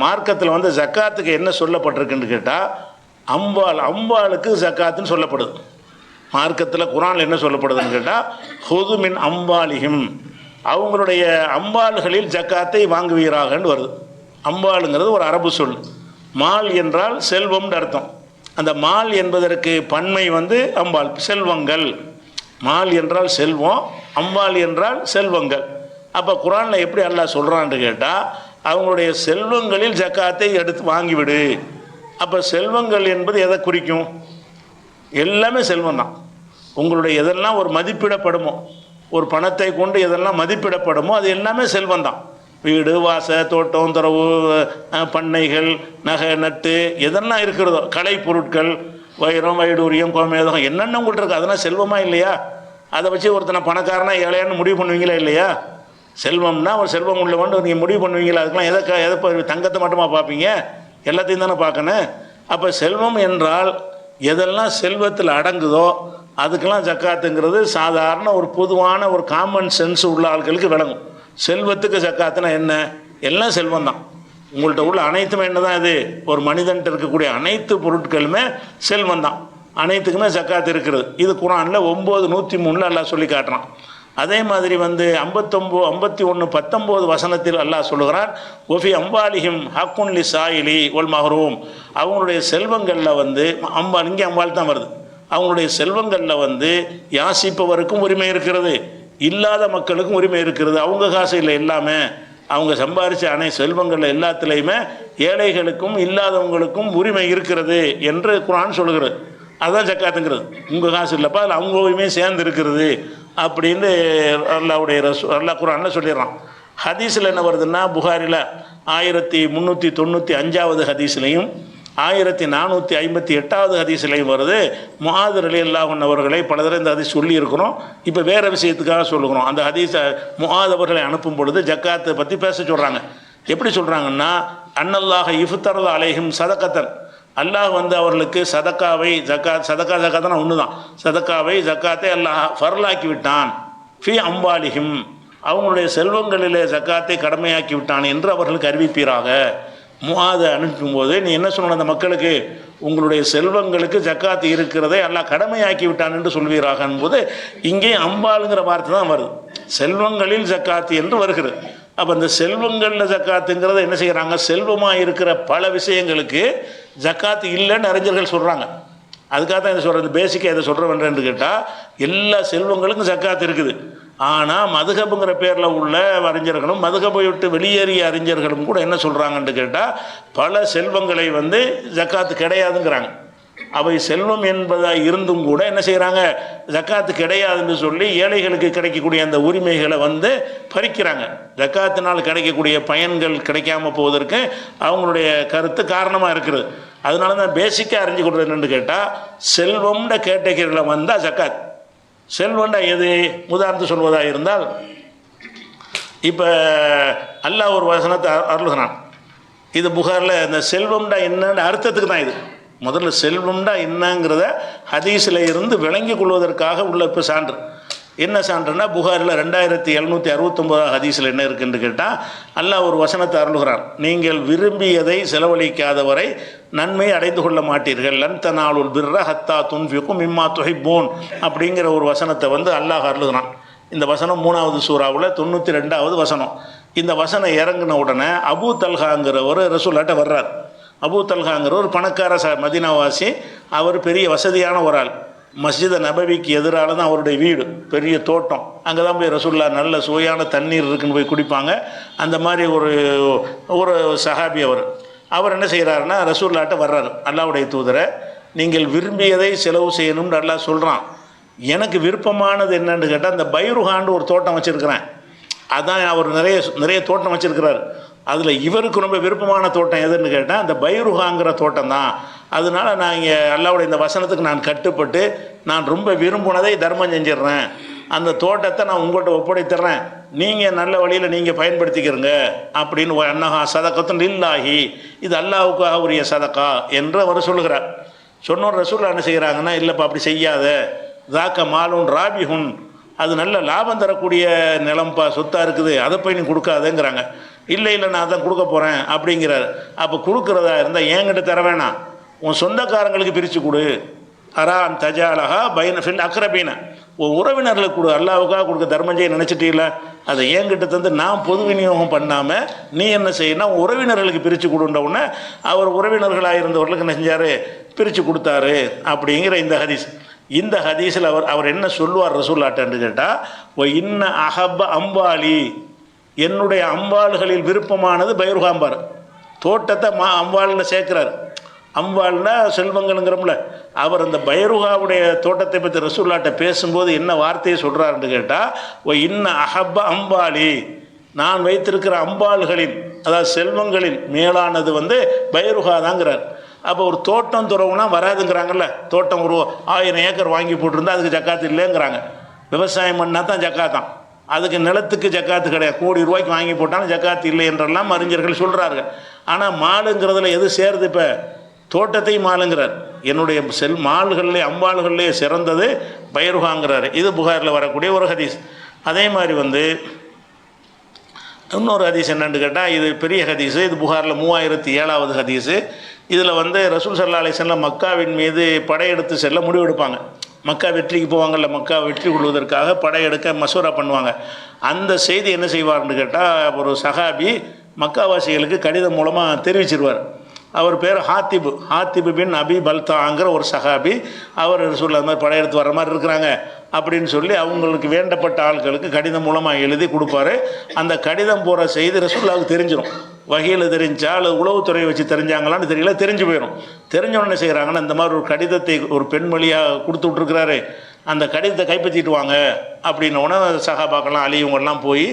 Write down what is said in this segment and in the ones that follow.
மார்க்கத்தில் வந்து ஜக்காத்துக்கு என்ன சொல்லப்பட்டிருக்குன்னு கேட்டால் அம்பாளுக்கு ஜக்காத்துன்னு சொல்லப்படுது. மார்க்கத்தில் குர்ஆனில் என்ன சொல்லப்படுதுன்னு கேட்டால் ஹுது மின் அம்பாலிஹிம், அவங்களுடைய அம்பாள்களில் ஜக்காத்தை வாங்குவீராகன்னு வருது. அம்பாளுங்கிறது ஒரு அரபு சொல். மால் என்றால் செல்வம்னு அர்த்தம். அந்த மால் என்பதற்கு பன்மை வந்து அம்பாள், செல்வங்கள். மால் என்றால் செல்வம், அம்பாள் என்றால் செல்வங்கள். அப்போ குர்ஆனில் எப்படி அல்லாஹ் சொல்கிறான்னு கேட்டால் அவங்களுடைய செல்வங்களில் ஜக்காத்தை எடுத்து வாங்கிவிடு. அப்போ செல்வங்கள் என்பது எதை குறிக்கும்? எல்லாமே செல்வம் தான். உங்களுடைய எதெல்லாம் ஒரு மதிப்பிடப்படுமோ, ஒரு பணத்தை கொண்டு எதெல்லாம் மதிப்பிடப்படுமோ அது எல்லாமே செல்வம் தான். வீடு, வாச, தோட்டம், துறவு, பண்ணைகள், நகை, நட்டு எதெல்லாம் இருக்கிறதோ, கலை பொருட்கள், வைரம், வைடூரியம், கோமேதகம் என்னென்ன உங்கள்கிட்ட இருக்குது அதெல்லாம் செல்வமாக இல்லையா? அதை வச்சு ஒருத்தனை பணக்காரனா ஏழையான்னு முடிவு பண்ணுவீங்களா இல்லையா? செல்வம்னா ஒரு செல்வம் உள்ளவன்னு நீங்கள் முடிவு பண்ணுவீங்களா? அதுக்கெல்லாம் எதை தங்கத்தை மட்டுமா பார்ப்பீங்க? எல்லாத்தையும் தானே பார்க்கணும். அப்போ செல்வம் என்றால் எதெல்லாம் செல்வத்தில் அடங்குதோ அதுக்கெல்லாம் ஜக்காத்துங்கிறது சாதாரண ஒரு பொதுவான ஒரு காமன் சென்ஸ் உள்ள ஆட்களுக்கு விளங்கும். செல்வத்துக்கு ஜக்காத்துனா என்ன? எல்லாம் செல்வம் தான். உங்கள்கிட்ட உள்ள அனைத்துமே என்ன தான்? இது ஒரு மனிதன்ட்டு இருக்கக்கூடிய அனைத்து பொருட்களுமே செல்வம் தான். அனைத்துக்குமே ஜக்காத்து இருக்கிறது. இது குர்ஆனில் 9:103 அல்லாஹ் சொல்லி காட்டுறான். அதே மாதிரி வந்து 51:19 வசனத்தில் அல்லாஹ் சொல்லுகிறான், ஒஃபி அம்பாலிஹிம் ஹக்குன் லி சாயிலி ஒல் மஹரூம், அவங்களுடைய செல்வங்களில் வந்து அம்பாள், இங்கே அம்பாள் தான் வருது, அவங்களுடைய செல்வங்களில் வந்து யாசிப்பவருக்கும் உரிமை இருக்கிறது, இல்லாத மக்களுக்கும் உரிமை இருக்கிறது. அவங்க காசு இல்லை, எல்லாமே அவங்க சம்பாரித்த செல்வங்களில் எல்லாத்துலேயுமே ஏழைகளுக்கும் இல்லாதவங்களுக்கும் உரிமை இருக்கிறது என்று குர்ஆன் சொல்லுகிறது. அதுதான் ஜக்காத்துங்கிறது. உங்கள் காசு இல்லைப்பா, அதில் அவங்க உரிமையும் சேர்ந்து இருக்கிறது அப்படின்னு அல்லாஹ் குர்ஆனில் சொல்லிடுறான். ஹதீஸில் என்ன வருதுன்னா, புகாரில் 1395 ஹதீஸ்லையும் 1458 ஹதீஸ்லையும் வருது. முஆத் ரலியல்லாஹு அன்ஹு அவர்களை பல தடவை இந்த ஹதீஸ் சொல்லி இருக்கிறோம். இப்போ வேறு விஷயத்துக்காக சொல்லுகிறோம். அந்த ஹதீஸை முஆத் அவர்களை அனுப்பும் பொழுது ஜக்காத்தை பற்றி பேச சொல்கிறாங்க. எப்படி சொல்கிறாங்கன்னா, அன்னல்லாஹ இஃப்தரத அலைஹிம் சதகத்தன், அல்லாஹ் வந்து அவர்களுக்கு சதக்காவை ஜக்காத்னா ஒன்று தான், சதக்காவை ஜக்காத்தை அல்லாஹ் ஃபர்லாக்கி விட்டான். ஃபி அம்பாலிஹிம், அவங்களுடைய செல்வங்களிலே ஜக்காத்தை கடமையாக்கி விட்டான் என்று அவர்களுக்கு அறிவிப்பீராக. முஆதை அனுப்பும்போது நீ என்ன சொல்லணும்? அந்த மக்களுக்கு உங்களுடைய செல்வங்களுக்கு ஜக்காத்து இருக்கிறதை அல்லாஹ் கடமையாக்கி விட்டான் என்று சொல்வீராக என்பது இங்கே அம்பாளுங்கிற வார்த்தை தான் வருது. செல்வங்களில் ஜக்காத்து என்று வருகிறது. அப்போ இந்த செல்வங்களில் ஜக்காத்துங்கிறத என்ன செய்கிறாங்க? செல்வமாக இருக்கிற பல விஷயங்களுக்கு ஜக்காத்து இல்லைன்னு அறிஞர்கள் சொல்கிறாங்க. அதுக்காக தான் இதை சொல்கிறது. பேசிக்காக இதை சொல்கிறேன் என்று கேட்டால் எல்லா செல்வங்களுக்கும் ஜக்காத்து இருக்குது. ஆனால் மதுஹபுங்கிற பேரில் உள்ள அறிஞர்களும் மதுஹபை விட்டு வெளியேறிய அறிஞர்களும் கூட என்ன சொல்கிறாங்கன்னு கேட்டால் பல செல்வங்களை வந்து ஜக்காத்து கிடையாதுங்கிறாங்க. அவை செல்வம் என்பதாக இருந்தும் கூட என்ன செய்கிறாங்க? ஜக்காத்து கிடையாதுன்னு சொல்லி ஏழைகளுக்கு கிடைக்கக்கூடிய அந்த உரிமைகளை வந்து பறிக்கிறாங்க. ஜக்காத்தினால் கிடைக்கக்கூடிய பயன்கள் கிடைக்காம போவதற்கு அவங்களுடைய கருத்து காரணமாக இருக்குது. அதனால தான் பேசிக்காக அறிஞ்சு கொடுறது என்னென்னு கேட்டால், செல்வம்ன்ற கேட்டகரியில் வந்தால் ஜக்காத். செல்வம்டா எது? உதாரணத்து சொல்வதாக இருந்தால், இப்போ அல்லாஹ் ஒரு வசனத்தை அருளுகிறான். இது புகாரில் இந்த செல்வம்டா என்னென்ன அர்த்தத்துக்கு தான். இது முதல்ல செல்வம்டா என்னங்கிறத ஹதீஸில் இருந்து விளங்கி கொள்வதற்காக உள்ள இப்போ சான்று. என்ன சான்றுன்னா, புகாரில் 2769 ஹதீஸில் என்ன இருக்குன்னு கேட்டால், அல்லாஹ் ஒரு வசனத்தை அருளுகிறான். நீங்கள் விரும்பியதை செலவழிக்காதவரை நன்மை அடைந்து கொள்ள மாட்டீர்கள். லன் தனாலுல் பிர்ர ஹத்தா துன்ஃபிகு மிம்மா துஹிப்பூன் அப்படிங்கிற ஒரு வசனத்தை வந்து அல்லாஹ் அருளுகிறான். இந்த வசனம் 3வது சூறாவில் 92வது வசனம். இந்த வசனம் இறங்கின உடனே அபூ தல்ஹாங்கிறவர் ரசூலுல்லாஹ்ட்ட வர்றார். அபூ தல்ஹாங்கிற ஒரு பணக்கார மதீனாவாசி. அவர் பெரிய வசதியான ஒரு ஆள். மஸ்ஜித் நபவிக்கு எதிரால தான் அவருடைய வீடு, பெரிய தோட்டம். அங்கே தான் போய் ரசூலுல்லாஹ் நல்ல சுவையான தண்ணீர் இருக்குன்னு போய் குடிப்பாங்க. அந்த மாதிரி ஒரு சஹாபி அவர் என்ன செய்கிறாருன்னா, ரசூலுல்லாஹ்ட்ட வர்றாரு. அல்லாஹ்வுடைய தூதரை, நீங்கள் விரும்பியதை செலவு செய்யணும்னு அல்லாஹ் சொல்கிறான். எனக்கு விருப்பமானது என்னன்னு கேட்டால், இந்த பைருஹான்னு ஒரு தோட்டம் வச்சுருக்கிறேன். அதான் அவர் நிறைய தோட்டம் வச்சுருக்கிறார். அதில் இவருக்கு ரொம்ப விருப்பமான தோட்டம் எதுன்னு கேட்டால் அந்த பைருஹாங்கிற தோட்டம் தான். அதனால நான் இங்கே அல்லாஹ்வுடைய இந்த வசனத்துக்கு நான் கட்டுப்பட்டு நான் ரொம்ப விரும்பினதை தர்மம் செஞ்சிடுறேன். அந்த தோட்டத்தை நான் உங்கள்கிட்ட ஒப்படைத்துறேன், நீங்கள் நல்ல வழியில் நீங்கள் பயன்படுத்திக்கிறங்க அப்படின்னு. அன்னஹா சதக்கத்துன் லில்லாஹி, இது அல்லாஹ்வுக்காக உரிய சதக்கா என்று அவர் சொல்லுகிறார். சொன்னோர் ரசூலுல்லாஹ் என்ன செய்கிறாங்கன்னா, இல்லைப்பா அப்படி செய்யாத, தாக்க மாலுன் ராபிஹுன், அது நல்ல லாபம் தரக்கூடிய நிலம்பா, சொத்தாக இருக்குது, அதை போய் நீ கொடுக்காதேங்கிறாங்க. இல்லை இல்லை நான் தான் கொடுக்க போகிறேன் அப்படிங்கிறார். அப்போ கொடுக்குறதா இருந்தால் என்கிட்ட தர வேணாம், உன் சொந்தக்காரங்களுக்கு பிரித்து கொடு. அரான் தஜாலஹா பைன ஃபில் அக்ரபீன, உன் உறவினர்களுக்கு கொடு. அல்லாவுக்காக கொடுக்க தர்மம் செய்ய நினச்சிட்டீங்கள, அதை என்கிட்ட தந்து நான் பொது விநியோகம் பண்ணாமல் நீ என்ன செய்யணும், உறவினர்களுக்கு பிரித்து கொடுன்ற உடனே அவர் உறவினர்களாக இருந்தவர்களுக்கு என்ன செஞ்சார், பிரித்து கொடுத்தாரு அப்படிங்கிற இந்த ஹதீஸ். இந்த ஹதீஸில் அவர் என்ன சொல்லுவார் ரசூலுல்லாஹ்ன்னு கேட்டால், ஓ இன்ன அஹப்ப அம்பாலி, என்னுடைய அம்பாள்களில் விருப்பமானது பைருகாம்பார். தோட்டத்தை அம்பாளில் சேர்க்குறாரு. அம்பாள்னா செல்வங்கள்ங்கிறோம்ல, அவர் அந்த பைருகாவுடைய தோட்டத்தை பற்றி ரசூலுல்லாஹ்ட்ட பேசும்போது என்ன வார்த்தையை சொல்கிறாருன்னு கேட்டால், ஓ இன்ன அஹப்ப அம்பாலி, நான் வைத்திருக்கிற அம்பாள்களின், அதாவது செல்வங்களின் மேலானது பைருகா தாங்கிறார். அப்போ ஒரு தோட்டம் துறவுனா வராதுங்கிறாங்கல்ல, தோட்டம் ஒரு 1000 ஏக்கர் வாங்கி போட்டிருந்தா அதுக்கு ஜக்காத்து இல்லைங்கிறாங்க. விவசாயம் பண்ணால் தான் ஜக்காத்தான், அதுக்கு நிலத்துக்கு ஜக்காத்து கிடையாது. கோடி ரூபாய்க்கு வாங்கி போட்டாலும் ஜக்காத்து இல்லை என்றெல்லாம் அறிஞர்கள் சொல்கிறாங்க. ஆனால் மாலுங்கிறதுல எது சேருது, இப்போ தோட்டத்தையும் மாலுங்கிறார். என்னுடைய மால்கள்லே அம்பாள்கள்லேயே சிறந்தது பைருகாங்கிறார். இது புகாரில் வரக்கூடிய ஒரு ஹதீஸ். அதே மாதிரி இன்னொரு ஹதீஸ் என்னென்னு கேட்டால், இது பெரிய ஹதீஸு, இது புகாரில் 3007வது ஹதீஸு. இதில் ரசூல் ஸல்லல்லாஹு அலைஹி வஸல்லம் மக்காவின் மீது படையெடுத்து செல்ல முடிவெடுப்பாங்க. மக்கா வெற்றிக்கு போவாங்கள்ல, மக்கா வெற்றி கொள்வதற்காக படையெடுக்க மசூரா பண்ணுவாங்க. அந்த செய்தி என்ன செய்வார்னு கேட்டால், ஒரு சஹாபி மக்காவாசிகளுக்கு கடிதம் மூலமாக தெரிவிச்சிருவார். அவர் பேர் ஹாத்திபு பின் அபி பல்தாங்கிற ஒரு சஹாபி. அவர் ரசூலுல்லாஹ் அது மாதிரி படையெடுத்து வர மாதிரி இருக்கிறாங்க அப்படின்னு சொல்லி அவங்களுக்கு வேண்டப்பட்ட ஆட்களுக்கு கடிதம் மூலமாக எழுதி கொடுப்பாரு. அந்த கடிதம் போகிற செய்தி ரசூலுல்லாஹ்வுக்கு தெரிஞ்சிடும். வகையில் தெரிஞ்சா அல்லது உளவுத்துறையை வச்சு தெரிஞ்சாங்களான்னு தெரியல, தெரிஞ்சு போயிடும். தெரிஞ்சவொடனே செய்கிறாங்கன்னா, இந்த மாதிரி ஒரு கடிதத்தை ஒரு பெண்மொழியாக கொடுத்து விட்ருக்கிறாரு, அந்த கடிதத்தை கைப்பற்றிட்டு வாங்க அப்படின்னோடனே சஹாபாக்கெல்லாம் அலி இவங்கெல்லாம் போய்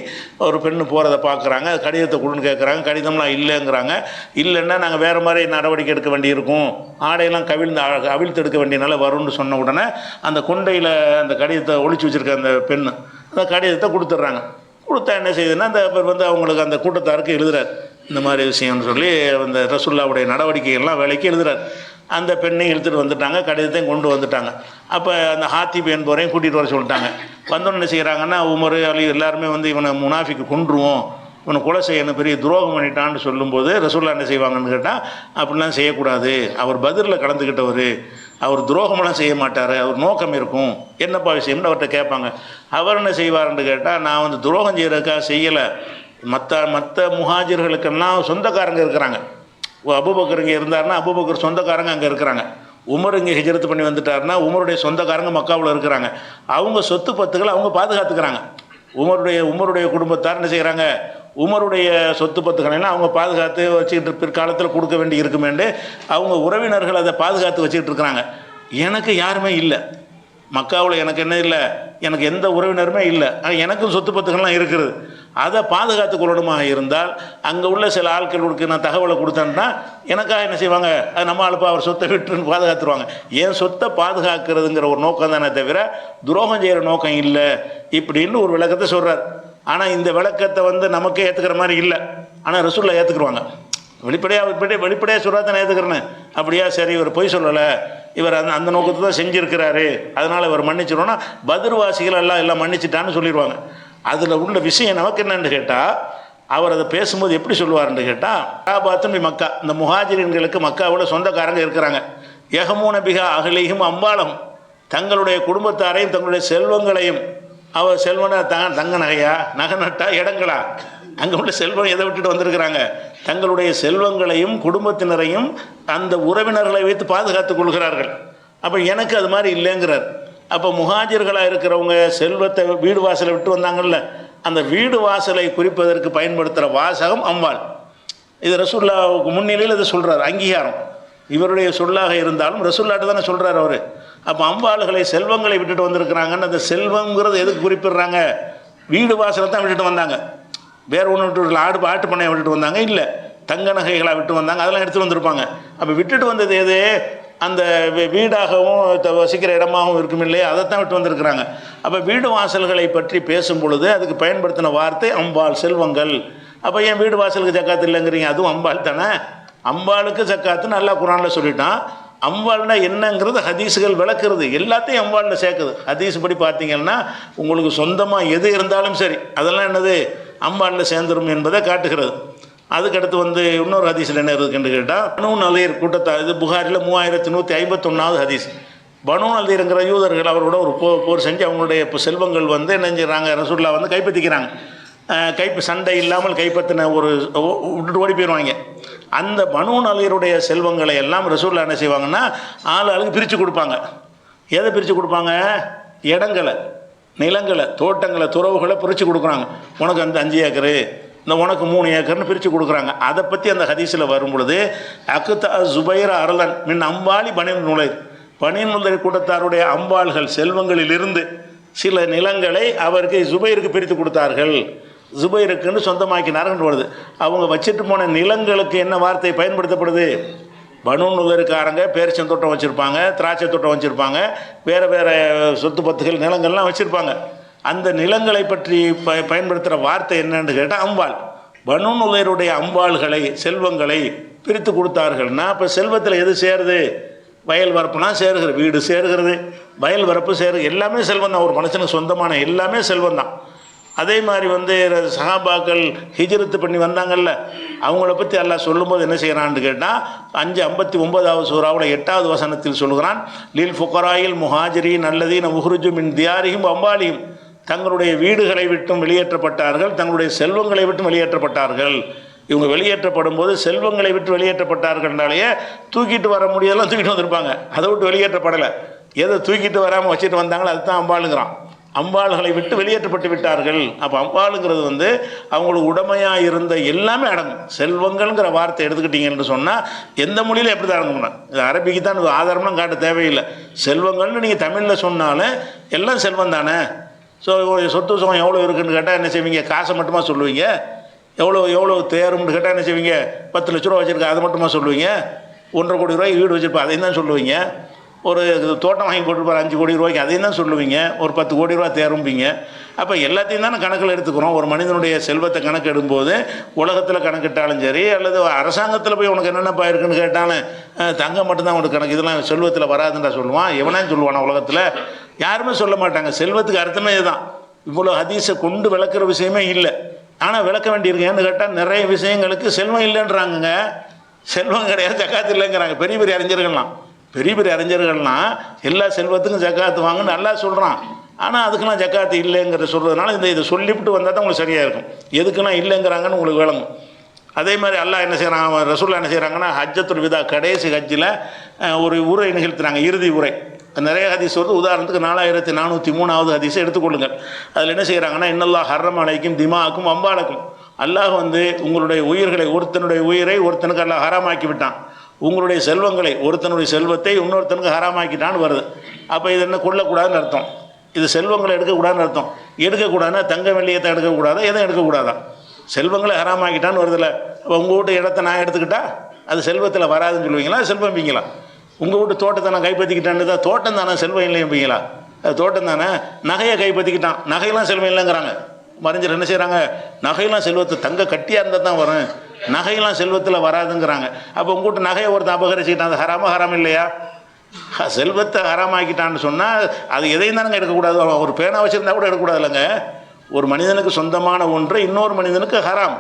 ஒரு பெண்ணு போகிறத பார்க்குறாங்க. கடிதத்தை கொடுன்னு கேட்குறாங்க. கடிதம்லாம் இல்லைங்கிறாங்க. இல்லைன்னா நாங்கள் வேறு மாதிரி நடவடிக்கை எடுக்க வேண்டியிருக்கும், ஆடையெல்லாம் அவிழ்த்து எடுக்க வேண்டியனால வரும்னு சொன்ன உடனே அந்த கொண்டையில் அந்த கடிதத்தை ஒழிச்சு வச்சுருக்க அந்த பெண்ணு அந்த கடிதத்தை கொடுத்துட்றாங்க. கொடுத்தா என்ன செய்யுதுன்னா, அந்த அவங்களுக்கு அந்த கூட்டத்தாருக்கு எழுதுறார், இந்த மாதிரி விஷயம்னு சொல்லி அந்த ரசூலுல்லாஹ்வுடைய நடவடிக்கைகள்லாம் வேலைக்கு எழுதுறார். அந்த பெண்ணையும் இழுத்துட்டு வந்துட்டாங்க, கடிதத்தையும் கொண்டு வந்துட்டாங்க. அப்போ அந்த ஹாத்திப் என்பவரையும் கூட்டிகிட்டு வர சொல்லிட்டாங்க. வந்தோன்னு என்ன செய்கிறாங்கன்னா, உமர் அலி எல்லாருமே இவனை முனாஃபிக்கு கொன்றுவோம், இவனை கொலை செய்யணும், பெரிய துரோகம் பண்ணிட்டான்னு சொல்லும்போது ரசூலுல்லாஹ் என்ன செய்வாங்கன்னு கேட்டால், அப்படிலாம் செய்யக்கூடாது, அவர் பதிரில் கலந்துக்கிட்டவர், அவர் துரோகமெல்லாம் செய்ய மாட்டார், அவர் நோக்கம் இருக்கும், என்னப்பா விஷயம்னு அவர்கிட்ட கேட்பாங்க. அவர் என்ன செய்வார்ன்னு கேட்டால், நான் துரோகம் செய்கிறதுக்காக செய்யலை, மற்ற முஹாஜிர்களுக்கெல்லாம் சொந்தக்காரங்க இருக்கிறாங்க. அபூபக்கர் இங்கே இருந்தார்னா அபூபக்கர் சொந்தக்காரங்க அங்கே இருக்கிறாங்க. உமர் இங்கே ஹிஜ்ரத் பண்ணி வந்துட்டார்னா உமருடைய சொந்தக்காரங்க மக்காவில் இருக்கிறாங்க. அவங்க சொத்து பத்துக்களை அவங்க பாதுகாத்துக்கிறாங்க. உமருடைய குடும்பத்தார் என்ன செய்கிறாங்க, உமருடைய சொத்து பத்துக்களைலாம் அவங்க பாதுகாத்து வச்சுக்கிட்டு பிற்காலத்தில் கொடுக்க வேண்டி இருக்குமேண்டு அவங்க உறவினர்கள் அதை பாதுகாத்து வச்சுக்கிட்டு இருக்கிறாங்க. எனக்கு யாருமே இல்லை மக்காவில், எனக்கு என்ன இல்லை, எனக்கு எந்த உறவினருமே இல்லை. ஆனால் எனக்கும் சொத்து பத்துக்கள்லாம் இருக்கிறது. அதை பாதுகாத்து கொள்ளணுமாக இருந்தால் அங்கே உள்ள சில ஆட்களுக்கு நான் தகவலை கொடுத்தேன்னா எனக்காக என்ன செய்வாங்க, அது நம்ம ஆளுப்பா அவர் சொத்தை விட்டுன்னு பாதுகாத்துருவாங்க. என் சொத்தை பாதுகாக்கிறதுங்கிற ஒரு நோக்கம் தானே தவிர துரோகம் செய்கிற நோக்கம் இல்லை இப்படின்னு ஒரு விளக்கத்தை சொல்கிறார். ஆனால் இந்த விளக்கத்தை நமக்கே ஏற்றுக்கிற மாதிரி இல்லை. ஆனால் ரசூலுல்லாஹ் ஏற்றுக்குருவாங்க. வெளிப்படையாக சொல்கிறத நான் ஏற்றுக்கிறேன்னு. அப்படியா, சரி இவர் பொய் சொல்லலை, இவர் அந்த நோக்கத்தை தான் செஞ்சுருக்கிறாரு, அதனால் இவர் மன்னிச்சிடுவோன்னா பத்ர்வாசிகள் எல்லாம் மன்னிச்சிட்டான்னு சொல்லிடுவாங்க. அதில் உள்ள விஷயம் நமக்கு என்னன்னு கேட்டால், அவர் அதை பேசும்போது எப்படி சொல்லுவார்ன்னு கேட்டால், மக்காபாத்தும் மக்கா, இந்த முஹாஜிரின்களுக்கு மக்காவில் சொந்தக்காரங்க இருக்கிறாங்க. யஹமூன பிஹா அஹ்லிஹிம் அம்பாலஹும், தங்களுடைய குடும்பத்தாரையும் தங்களுடைய செல்வங்களையும், அவர் செல்வனை தங்க நகையா, நகை நட்டா, இடங்களா, அங்கே உள்ள செல்வம் எதை விட்டுட்டு வந்திருக்கிறாங்க, தங்களுடைய செல்வங்களையும் குடும்பத்தினரையும் அந்த உறவினர்களை வைத்து பாதுகாத்து கொள்கிறார்கள். அப்போ எனக்கு அது மாதிரி இல்லைங்கிறார். அப்போ முஹாஜிர்களாக இருக்கிறவங்க செல்வத்தை வீடு வாசலை விட்டு வந்தாங்கல்ல, அந்த வீடு வாசலை குறிப்பதற்கு பயன்படுத்துகிற வாசகம் அம்பாள். இது ரசூலுல்லாஹ்வுக்கு முன்னிலையில் இதை சொல்கிறார், அங்கீகாரம் இவருடைய சொல்லாக இருந்தாலும் ரசூலுல்லாஹ்ட்ட தானே சொல்கிறார் அவர். அப்போ அம்பாள்களை செல்வங்களை விட்டுட்டு வந்திருக்கிறாங்கன்னு அந்த செல்வங்கிறது எதுக்கு குறிப்பிடுறாங்க, வீடு வாசலை தான் விட்டுட்டு வந்தாங்க. வேறு ஒன்று விட்டு ஆட்டு பண்ணையை விட்டுட்டு வந்தாங்க இல்லை, தங்க நகைகளாக விட்டு வந்தாங்க, அதெல்லாம் எடுத்துகிட்டு வந்திருப்பாங்க. அப்போ விட்டுட்டு வந்தது எது, அந்த வீடாகவும் வசிக்கிற இடமாகவும் இருக்கும் இல்லையா, அதைத்தான் விட்டு வந்திருக்கிறாங்க. அப்போ வீடு வாசல்களை பற்றி பேசும் பொழுது அதுக்கு பயன்படுத்தின வார்த்தை அம்பாள், செல்வங்கள். அப்போ ஏன் வீடு வாசலுக்கு ஜக்காத்து இல்லைங்கிறீங்க, அதுவும் அம்பாள் தானே. அம்பாளுக்கு ஜக்காத்துன்னு அல்லாஹ் குர்ஆனில் சொல்லிட்டான். அம்பாள்னா என்னங்கிறது ஹதீஸுகள் விளக்குறது, எல்லாத்தையும் அம்பாளில் சேர்க்குது. ஹதீஸ் படி பார்த்தீங்கன்னா உங்களுக்கு சொந்தமாக எது இருந்தாலும் சரி, அதெல்லாம் என்னது அம்பாலில் சேர்ந்துரும் என்பதை காட்டுகிறது. அதுக்கடுத்து இன்னொரு ஹதீஸில் என்ன இருக்குன்னு கேட்டால், பனு நலீர் கூட்டத்தார், இது புகாரில் 3151வது ஹதீஸ். பனு நலீருங்கிற யூதர்கள் அவரோட ஒரு போர் செஞ்சு அவங்களுடைய செல்வங்கள் என்ன செஞ்சுறாங்க, ரசூலுல்லாஹ் கைப்பற்றிக்கிறாங்க. சண்டை இல்லாமல் கைப்பற்றின விட்டுட்டு ஓடி போயிடுவாங்க. அந்த பனு நலீருடைய செல்வங்களை எல்லாம் ரசூலுல்லாஹ் என்ன செய்வாங்கன்னா ஆளுக்கு பிரித்து கொடுப்பாங்க. எதை பிரித்து கொடுப்பாங்க? இடங்களை, நிலங்களை, தோட்டங்களை, துறவுகளை பிரித்து கொடுக்குறாங்க. உனக்கு அந்த 5 ஏக்கரு, இந்த உனக்கு 3 ஏக்கர்னு பிரித்து கொடுக்குறாங்க. அதை பற்றி அந்த ஹதீஸில் வரும் பொழுது, அக்குத்தா ஜுபைர் அரலன் மின் அம்பாலி பனின் நுழைர், பனின் நுழைர் கூட்டத்தாருடைய அம்பாள்கள் செல்வங்களிலிருந்து சில நிலங்களை அவருக்கு ஜுபைருக்கு பிரித்து கொடுத்தார்கள். ஜுபைருக்குன்னு சொந்தமாக்கினார்கள் வருது. அவங்க வச்சுட்டு போன நிலங்களுக்கு என்ன வார்த்தை பயன்படுத்தப்படுது? பனு நுழைருக்காரங்க பேரிச்சம் தோட்டம் வச்சுருப்பாங்க, திராட்சை தோட்டம் வச்சுருப்பாங்க, வேறு வேறு சொத்து பத்துகள் நிலங்கள்லாம் வச்சுருப்பாங்க. அந்த நிலங்களை பற்றி பயன்படுத்துகிற வார்த்தை என்னன்னு கேட்டால் அம்பாள். பனு நுழைருடைய அம்பாள்களை, செல்வங்களை பிரித்து கொடுத்தார்கள்னா, இப்போ செல்வத்தில் எது சேருது? வயல் வரப்புலாம் சேருகிறது, வீடு சேருகிறது, வயல் வரப்பு சேருது, எல்லாமே செல்வம் தான். ஒரு மனுஷனுக்கு சொந்தமான எல்லாமே செல்வம் தான். அதே மாதிரி சஹாபாக்கள் ஹிஜ்ரத்து பண்ணி வந்தாங்கல்ல, அவங்கள பற்றி அல்லாஹ் சொல்லும்போது என்ன செய்கிறான்னு கேட்டால், 5:59வது சூராவோட 8வது வசனத்தில் சொல்கிறான், லில் ஃபுகராயில் முஹாஜிரின் அல்லதீன உஹ்ருஜு மின் தியாரிஹிம் அம்பாலிஹிம், தங்களுடைய வீடுகளை விட்டும் வெளியேற்றப்பட்டார்கள், தங்களுடைய செல்வங்களை விட்டும் வெளியேற்றப்பட்டார்கள். இவங்க வெளியேற்றப்படும் போது செல்வங்களை விட்டு வெளியேற்றப்பட்டார்கள்னாலேயே தூக்கிட்டு வர முடியலாம், தூக்கிட்டு வந்திருப்பாங்க. அதை விட்டு வெளியேற்றப்படலை. எதை தூக்கிட்டு வராமல் வச்சுட்டு வந்தாங்களோ அதுதான் அம்பாளுங்கிறான். அம்பாள்களை விட்டு வெளியேற்றப்பட்டு விட்டார்கள். அப்போ அம்பாளுங்கிறது அவங்களுக்கு உடமையாக இருந்த எல்லாமே அடங்கும். செல்வங்கள்ங்கிற வார்த்தை எடுத்துக்கிட்டீங்கன்னு சொன்னால் எந்த மொழியில் எப்படி தான் அடங்கும்னா, இது அரபிக்கு தான் ஆதாரம்லாம் காட்ட தேவையில்லை. செல்வங்கள்னு நீங்கள் தமிழில் சொன்னாலும் எல்லாம் செல்வம் தானே. ஸோ சொத்து சுகம் எவ்வளோ இருக்குதுன்னு கேட்டால் என்ன செய்வீங்க? காசை மட்டுமா சொல்லுவீங்க? எவ்வளோ தேரும்னு கேட்டால் என்ன செய்வீங்க? 10 லட்ச ரூபா வச்சுருக்கா அதை மட்டுமா சொல்லுவீங்க? 1.5 கோடி ரூபாய்க்கு வீடு வச்சுருப்பா அதையும் தான் சொல்லுவீங்க. ஒரு தோட்டம் வாங்கி போட்டுருப்பார் 5 கோடி ரூபாய்க்கு அதையும் தான் சொல்லுவீங்க. ஒரு 10 கோடி ரூபா தேரும்பீங்க. அப்போ எல்லாத்தையும் தானே கணக்கில் எடுத்துக்கிறோம். ஒரு மனிதனுடைய செல்வத்தை கணக்கு எடுக்கும்போது உலகத்தில் கணக்கிட்டாலும் சரி, அல்லது அரசாங்கத்தில் போய் உனக்கு என்னென்னப்பா இருக்குன்னு கேட்டாலும் தங்கம் மட்டும்தான் உனக்கு கணக்கு, இதெல்லாம் செல்வத்தில் வராதுன்றா சொல்லுவான். எவனான்னு சொல்லுவானா? உலகத்தில் யாருமே சொல்ல மாட்டாங்க. செல்வத்துக்கு அர்த்தமே இதுதான். இவ்வளோ ஹதீஸை கொண்டு விளக்குற விஷயமே இல்லை. ஆனால் விளக்க வேண்டியிருக்கு. ஏன்னு கேட்டால் நிறைய விஷயங்களுக்கு செல்வம் இல்லைன்றாங்கங்க. செல்வம் கிடையாது, ஜக்காத்து இல்லைங்கிறாங்க. பெரிய பெரிய அறிஞர்கள்லாம் எல்லா செல்வத்துக்கும் ஜக்காத்து வாங்கன்னு நல்லா சொல்கிறான். ஆனால் அதுக்கெல்லாம் ஜக்காத்து இல்லைங்கிற சொல்கிறதுனால இதை சொல்லிவிட்டு வந்தால் தான் உங்களுக்கு சரியாக இருக்கும். எதுக்கெல்லாம் இல்லைங்கிறாங்கன்னு உங்களுக்கு விளங்கும். அதே மாதிரி அல்லாஹ் என்ன செய்கிறாங்க, ரசூலுல்லாஹ் என்ன செய்கிறாங்கன்னா, ஹஜ்ஜத்துல் விதா கடைசி ஹஜ்ஜில் ஒரு உரை நிகழ்த்துறாங்க, இறுதி உரை. நிறைய ஹதீஸ் உதாரணத்துக்கு 4403வது ஹதீஸை எடுத்துக்கொள்ளுங்கள். அதில் என்ன செய்கிறாங்கன்னா, இன்னல்லாஹ் ஹர்ரம் அலைக்கும் திமாக்கும் அம்பாலக்கும், அல்லாஹ் உங்களுடைய உயிர்களை, ஒருத்தனுடைய உயிரை ஒருத்தனுக்கு அல்லாஹ் ஹராமாக்கி விட்டான், உங்களுடைய செல்வங்களை, ஒருத்தனுடைய செல்வத்தை இன்னொருத்தனுக்கு ஹராமாக்கிட்டான்னு வருது. அப்போ இது என்ன? கொள்ளக்கூடாதுன்னு அர்த்தம். இது செல்வங்களை எடுக்கக்கூடாதுன்னு அர்த்தம். எடுக்கக்கூடாதுன்னா தங்க வெள்ளியத்தை எடுக்கக்கூடாதா, எதுவும் எடுக்கக்கூடாதான்? செல்வங்களை ஹராமாக்கிட்டான்னு வருதில்ல. அப்போ உங்கள் வீட்டு இடத்த நான் எடுத்துக்கிட்டா அது செல்வத்தில் வராதுன்னு சொல்லுவீங்களா, செல்வம்பீங்களா? உங்கள் வீட்டு தோட்டத்தை நான் கைப்பற்றிக்கிட்டான்னு தான் தோட்டம் தானே செல்வம் இல்லையம்பீங்களா? அது தோட்டம் தானே. நகையை கைப்பற்றிக்கிட்டான், நகையெல்லாம் செல்வம் இல்லைங்கிறாங்க. மறைஞ்சர் என்ன செய்கிறாங்க? நகையெல்லாம் செல்வத்தை, தங்க கட்டியாக இருந்தால் தான் வரும், நகையெல்லாம் செல்வத்தில் வராதுங்கிறாங்க. அப்போ உங்கள்கிட்ட நகையை ஒருத்தன் அபகரிச்சுக்கிட்டான், அது ஹராம் இல்லையா? செல்வத்தை ஹராமாக்கிட்டான்னு சொன்னால் அது எதையும் தானங்க எடுக்கக்கூடாது. ஒரு பேனா வச்சுருந்தா கூட எடுக்கக்கூடாது இல்லைங்க. ஒரு மனிதனுக்கு சொந்தமான ஒன்று இன்னொரு மனிதனுக்கு ஹராம்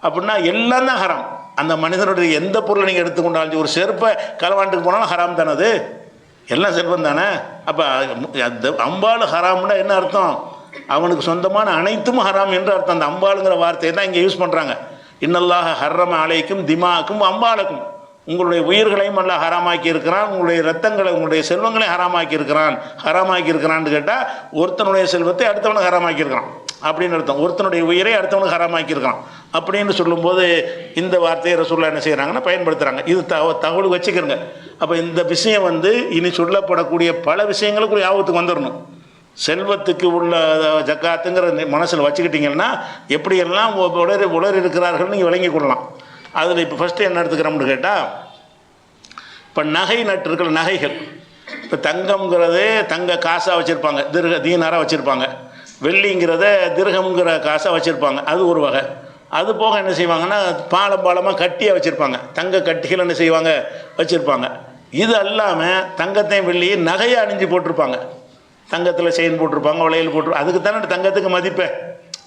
அப்படின்னா எல்லாம் தான் ஹராம். அந்த மனிதனுடைய எந்த பொருளை நீங்கள் எடுத்துக்கொண்டாலும், ஒரு செருப்பை களவாண்டுக்கு போனாலும் ஹராம் தானே, அது எல்லாம் செல்வம் தானே. அப்போ அம்பாள் ஹராம்னா என்ன அர்த்தம்? அவனுக்கு சொந்தமான அனைத்தும் ஹராம் என்று அர்த்தம். அந்த அம்பாளுங்கிற வார்த்தையை தான் இங்கே யூஸ் பண்ணுறாங்க. இன்னல்லாஹ ஹர்ரம அலைக்கும் திமாக்கும் அம்பாலக்கும், உங்களுடைய உயிர்களையும் அல்லாஹ் ஹராமாக்கி இருக்கிறான், உங்களுடைய ரத்தங்களை, உங்களுடைய செல்வங்களையும் ஹராமாக்கி இருக்கிறான்னு கேட்டால் ஒருத்தனுடைய செல்வத்தை அடுத்தவனுக்கு ஹராமாக்கி இருக்கிறான் அப்படின்னு அர்த்தம். ஒருத்தனுடைய உயிரை அடுத்தவனுக்கு ஹராமாக்கி இருக்கிறான் அப்படின்னு சொல்லும்போது இந்த வார்த்தையை ரசூலுல்லாஹ் என்ன செய்கிறாங்கன்னா பயன்படுத்துகிறாங்க. இது தகவல் வச்சுக்கிறங்க. அப்போ இந்த விஷயம் இனி சொல்லப்படக்கூடிய பல விஷயங்களுக்கு ஒரு ஆபத்துக்கு வந்துடணும். செல்வத்துக்கு உள்ள ஜக்காத்துங்கிற மனசில் வச்சுக்கிட்டிங்கன்னா எப்படியெல்லாம் உளறி இருக்கிறார்கள் நீங்கள் விளங்கி கொள்ளலாம். அதில் இப்போ ஃபஸ்ட்டு என்ன எடுத்துக்கிறோம்னு கேட்டால், இப்போ நகை நட்டு இருக்கிற நகைகள், இப்போ தங்கம்ங்கிறது தங்க காசாக வச்சுருப்பாங்க, தீனாராக வச்சுருப்பாங்க. வெள்ளிங்கிறத திர்ஹம்ங்கிற காசாக வச்சுருப்பாங்க, அது ஒரு வகை. அது போக என்ன செய்வாங்கன்னா பாலமாக கட்டியாக வச்சுருப்பாங்க, தங்க கட்டிகள் என்ன செய்வாங்க வச்சுருப்பாங்க. இது அல்லாமல் தங்கத்தையும் வெள்ளியும் நகையை அணிஞ்சு போட்டிருப்பாங்க. தங்கத்தில் செயின் போட்டிருப்பாங்க, வளையல் போட்டு, அதுக்கு தானே தங்கத்துக்கு மதிப்பே.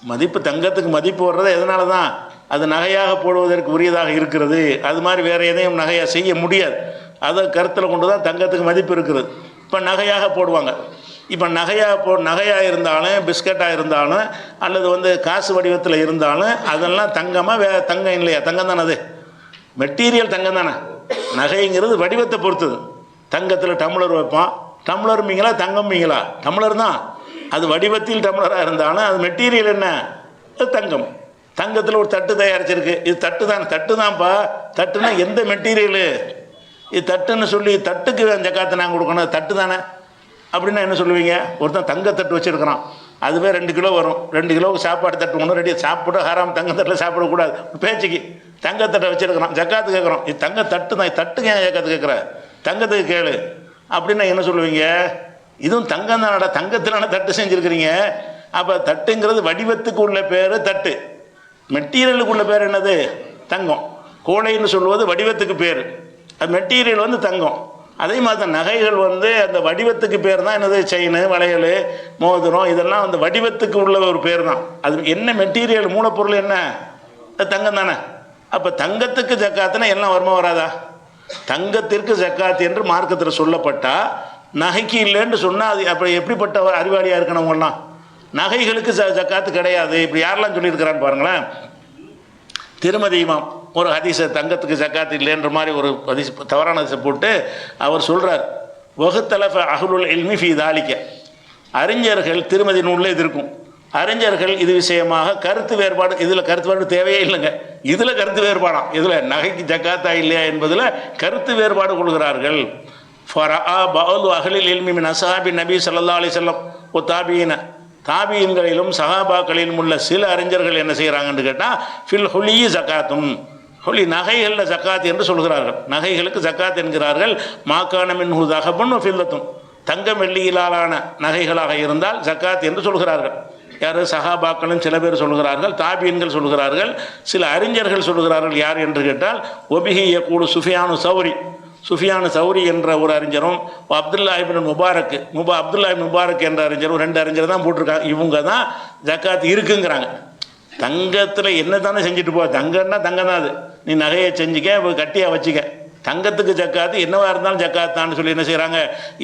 மதிப்பு தங்கத்துக்கு மதிப்பு வர்றது எதனால தான்? அது நகையாக போடுவதற்கு உரியதாக இருக்கிறது. அது மாதிரி வேறு எதையும் நகையாக செய்ய முடியாது. அதை கருத்தில் கொண்டு தான் தங்கத்துக்கு மதிப்பு இருக்குது. இப்போ நகையாக போடுவாங்க. இப்போ நகையாக இருந்தாலும் பிஸ்கட்டாக இருந்தாலும் அல்லது காசு வடிவத்தில் இருந்தாலும் அதெல்லாம் தங்கமாக தங்கம் இல்லையா? தங்கம் தானே, அது மெட்டீரியல் தங்கம் தானே. நகைங்கிறது வடிவத்தை பொறுத்தது. தங்கத்தில் டம்ளர் வைப்பான், டம்ளர் மீங்களா தங்கம் மீங்களா? டம்ளர் தான். அது வடிவத்தில் டம்ளராக இருந்தாலும் அது மெட்டீரியல் என்ன? அது தங்கம். தங்கத்தில் ஒரு தட்டு தயாரிச்சிருக்கு, இது தட்டு தான்ப்பா. தட்டுனா எந்த மெட்டீரியலு? இது தட்டுன்னு சொல்லி தட்டுக்கு ஜக்காத்தை நாங்கள் கொடுக்கணும், தட்டு தானே அப்படின்னா என்ன சொல்லுவீங்க? ஒருத்தன் தங்கத்தட்டு வச்சுருக்கிறான், அதுவே 2 கிலோ வரும். 2 கிலோவுக்கு சாப்பாடு தட்டு ஒன்று ரெடி சாப்பிட்டு ஹராம் தங்கத்தட்டில் சாப்பிடக்கூடாது பேச்சுக்கு. தங்கத்தட்டை வச்சுருக்கிறான், ஜக்காத்து கேட்குறோம், இது தட்டு தான், தட்டுக்கு ஏன் ஜக்காத்து கேட்குற? தங்கத்துக்கு கேளு அப்படின்னா என்ன சொல்லுவீங்க? இதுவும் தங்கம் தானடா, தங்கத்திலான தட்டு செஞ்சுருக்கிறீங்க. அப்போ தட்டுங்கிறது வடிவத்துக்கு உள்ள பேர் தட்டு, மெட்டீரியலுக்கு உள்ள பேர் என்னது? தங்கம். கோழைன்னு சொல்லுவது வடிவத்துக்கு பேர், அது மெட்டீரியல் தங்கம். அதே மாதிரி தான் நகைகள் அந்த வடிவத்துக்கு பேர் தான் என்னது? செயின், வளையல், மோதிரம், இதெல்லாம் வடிவத்துக்கு உள்ள ஒரு பேர் தான். அது என்ன மெட்டீரியல், மூலப்பொருள் என்ன? அது தங்கம் தானே. அப்போ தங்கத்துக்கு ஜக்காத்துனா எல்லாம் வருமா வராதா? தங்கத்திற்கு ஜக்காத் என்று மார்க்கத்தில் சொல்லப்பட்டால் நகைக்கு இல்லைன்னு சொன்னால் அது அப்படி எப்படிப்பட்ட அறிவாளியாக இருக்கணுங்கலாம்? நகைகளுக்கு ஜக்காத்து கிடையாது இப்படி யாரெல்லாம் சொல்லியிருக்கிறான்னு பாருங்களேன். திருமதி இமாம் ஒரு ஹதீஸை தங்கத்துக்கு ஜக்காத்து இல்லைன்ற மாதிரி ஒரு ஹதீஸ் தவறான ஹதீஸை போட்டு அவர் சொல்கிறார், வகுத்தலஃப அஹ்லுல் இல்மி ஃபீ தாலிக்க. அறிஞர்கள் திருமதி நூலில் இது இருக்கும். அறிஞர்கள் இது விஷயமாக கருத்து வேறுபாடு, இதில் கருத்து வேறுபாடு தேவையே இல்லைங்க. இதில் கருத்து வேறுபாடாம், இதில் நகைக்கு ஜக்காத்தா இல்லையா என்பதில் கருத்து வேறுபாடு கொள்கிறார்கள். ஃபரஆ பஅது அஹ்லில் இல்மி மின் அஸ்ஹாபி நபி ஸல்லல்லாஹு அலைஹி வஸல்லம் ஒ தாபீன. தாபீன்களிலும் சஹாபாக்களிலும் உள்ள சில அறிஞர்கள் என்ன செய்கிறாங்கன்னு கேட்டால் ஃபில் ஹுலி ஜக்காத்தும், ஹுலி நகைகளில் ஜக்காத் என்று சொல்கிறார்கள். நகைகளுக்கு ஜக்காத் என்கிறார்கள். மாக்கான மின்ஹு தஹபுன் ஃபில்லத்தும், தங்கம் வெள்ளியிலான நகைகளாக இருந்தால் ஜக்காத் என்று சொல்கிறார்கள். யார்? சஹாபாக்களும் சில பேர் சொல்கிறார்கள், தாபீன்கள் சொல்கிறார்கள், சில அறிஞர்கள் சொல்கிறார்கள். யார் என்று கேட்டால் ஒபிஹி யகூலு சுஃபியானு சௌரி என்ற ஒரு அறிஞரும் அப்துல்லா இப்னு முபாரக் என்ற அறிஞரும், 2 அறிஞர் தான் போட்டிருக்காங்க. இவங்க தான் ஜக்காத் இருக்குங்கிறாங்க. தங்கத்தில் என்ன தானே செஞ்சுட்டு போ, தங்கம்னா தங்கம் தான், அது நீ நகையை செஞ்சுக்க, கட்டியாக வச்சுக்க. தங்கத்துக்கு ஜக்காத்து என்னவாக இருந்தாலும் ஜக்காத்தான்னு சொல்லி என்ன செய்கிறாங்க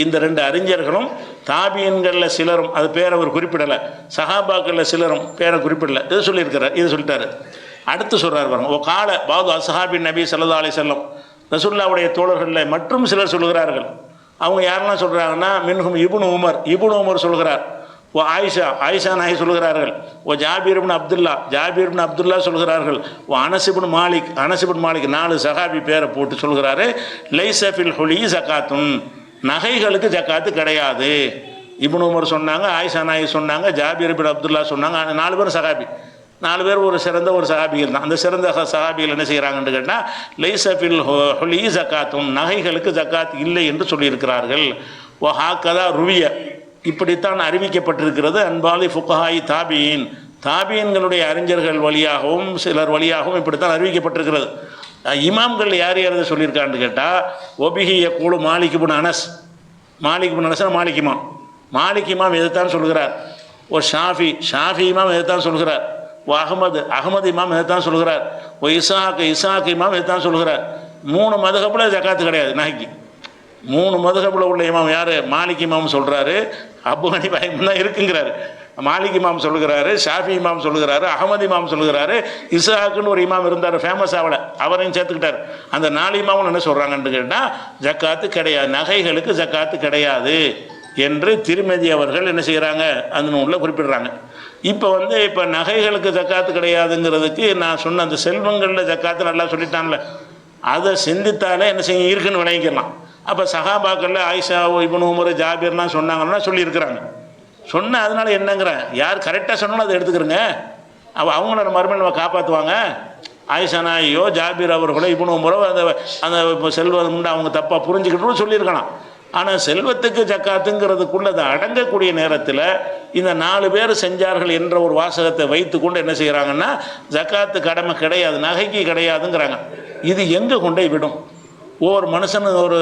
இந்த 2 அறிஞர்களும். தாபீன்களில் சிலரும், அது பேரை அவர் குறிப்பிடலை, சஹாபாக்களில் சிலரும் பேரை குறிப்பிடலை, இது சொல்லியிருக்கிறார், இது சொல்லிட்டாரு. அடுத்து சொல்கிறார் பாருங்க, ஓ கால பாது அஸ்ஹாபி நபி ஸல்லல்லாஹு அலைஹி வஸல்லம், ரசூலுல்லாஹ்வுடைய தோழர்களில் மற்றும் சிலர் சொல்கிறார்கள். அவங்க யாரெல்லாம் சொல்கிறாங்கன்னா மின்ஹும் இப்னு உமர் சொல்கிறார். ஓ ஆயிஷா நாயி சொல்கிறார்கள். ஓ ஜாபீர் இப்னு அப்துல்லா சொல்கிறார்கள். ஓ அனஸ் இப்னு மாலிக் 4 சஹாபி பேரை போட்டு சொல்கிறாரு. லைஸ ஃபில் ஹுலி ஜக்காத்துன், நகைகளுக்கு ஜக்காத்து கிடையாது. இப்னு உமர் சொன்னாங்க, ஆயிஷா நாயி சொன்னாங்க, ஜாபீர் இப்னு அப்துல்லா சொன்னாங்க. 4 பேர் சஹாபி, 4 பேர் ஒரு சிறந்த ஒரு சஹாபிகள் தான். அந்த சிறந்த சஹாபிகள் என்ன செய்கிறாங்கன்னு கேட்டால் லைஸ ஃபில் ஹுலி ஜக்காத்துன், நகைகளுக்கு ஜக்காத் இல்லை என்று சொல்லியிருக்கிறார்கள். ஓ ஹாக்கதா ருவிய, இப்படித்தான் அறிவிக்கப்பட்டிருக்கிறது. அன்பாலி ஃபுகஹாய் தாபீன்களுடைய அறிஞர்கள் வழியாகவும் சிலர் வழியாகவும் இப்படித்தான் அறிவிக்கப்பட்டிருக்கிறது. இமாம்கள் யார் யார் சொல்லியிருக்கான்னு கேட்டால் ஒபிஹி யகூலு மாலிக் இப்னு அனஸ் மாலிக் இமாம் இதைத்தான் சொல்கிறார். ஓ ஷாஃபி இமாம் இதைத்தான் சொல்கிறார். ஓ அகமது இமாம் இதைத்தான் சொல்கிறார். ஓ இசாக் இமாம் இதைத்தான் சொல்கிறார். 3 மதுஹபில் ஜக்காத்து கிடையாது நகைக்கு. 3 மதுஹபில் உள்ள இமாம் யார்? மாலிக் இமாம் சொல்கிறாரு, அபு ஹனீஃபா தான் இருக்குங்கிறாரு. மாலிக் இமாம் சொல்கிறாரு, ஷாஃபி இமாம் சொல்கிறாரு, அகமது இமாம் சொல்கிறாரு, இசாக்குன்னு ஒரு இமாம் இருந்தார், ஃபேமஸ் அவரையும் சேர்த்துக்கிட்டார். அந்த 4 இமாமும் என்ன சொல்கிறாங்கன்னு கேட்டால் ஜக்காத்து கிடையாது, நகைகளுக்கு ஜக்காத்து கிடையாது என்று திருமதி அவர்கள் என்ன செய்கிறாங்க அந்த நூலில் குறிப்பிடுறாங்க. இப்போ நகைகளுக்கு ஜக்காத்து கிடையாதுங்கிறதுக்கு நான் சொன்ன அந்த செல்வங்களில் ஜக்காத்து நல்லா சொல்லிட்டான்ல, அதை சிந்தித்தாலே என்ன செய்ய இருக்குன்னு விளங்கிக்கலாம். அப்போ சஹாபாக்களில் ஆயிஷா இப்னு உமர் ஜாபீர்லாம் சொன்னாங்கன்னா சொல்லியிருக்கிறாங்க. சொன்ன அதனால என்னங்கிறேன், யார் கரெக்டாக சொன்னாலும் அதை எடுத்துக்கிறேங்க. அவங்கள மறுமையில் நம்ம காப்பாற்றுவாங்க. ஆயிஷா நாயோ ஜாபீர் அவர்களோ இப்னு உமரோ அந்த செல்வம் அவங்க தப்பாக புரிஞ்சுக்கிட்டு சொல்லியிருக்கலாம். ஆனால் செல்வத்துக்கு ஜக்காத்துங்கிறதுக்குள்ள அதை அடங்கக்கூடிய நேரத்தில் இந்த 4 பேர் செஞ்சார்கள் என்ற ஒரு வாசகத்தை வைத்து கொண்டு என்ன செய்கிறாங்கன்னா ஜக்காத்து கடமை கிடையாது, நகைக்கு கிடையாதுங்கிறாங்க. இது எங்கே கொண்டே விடும்? ஒவ்வொரு மனுஷனு ஒரு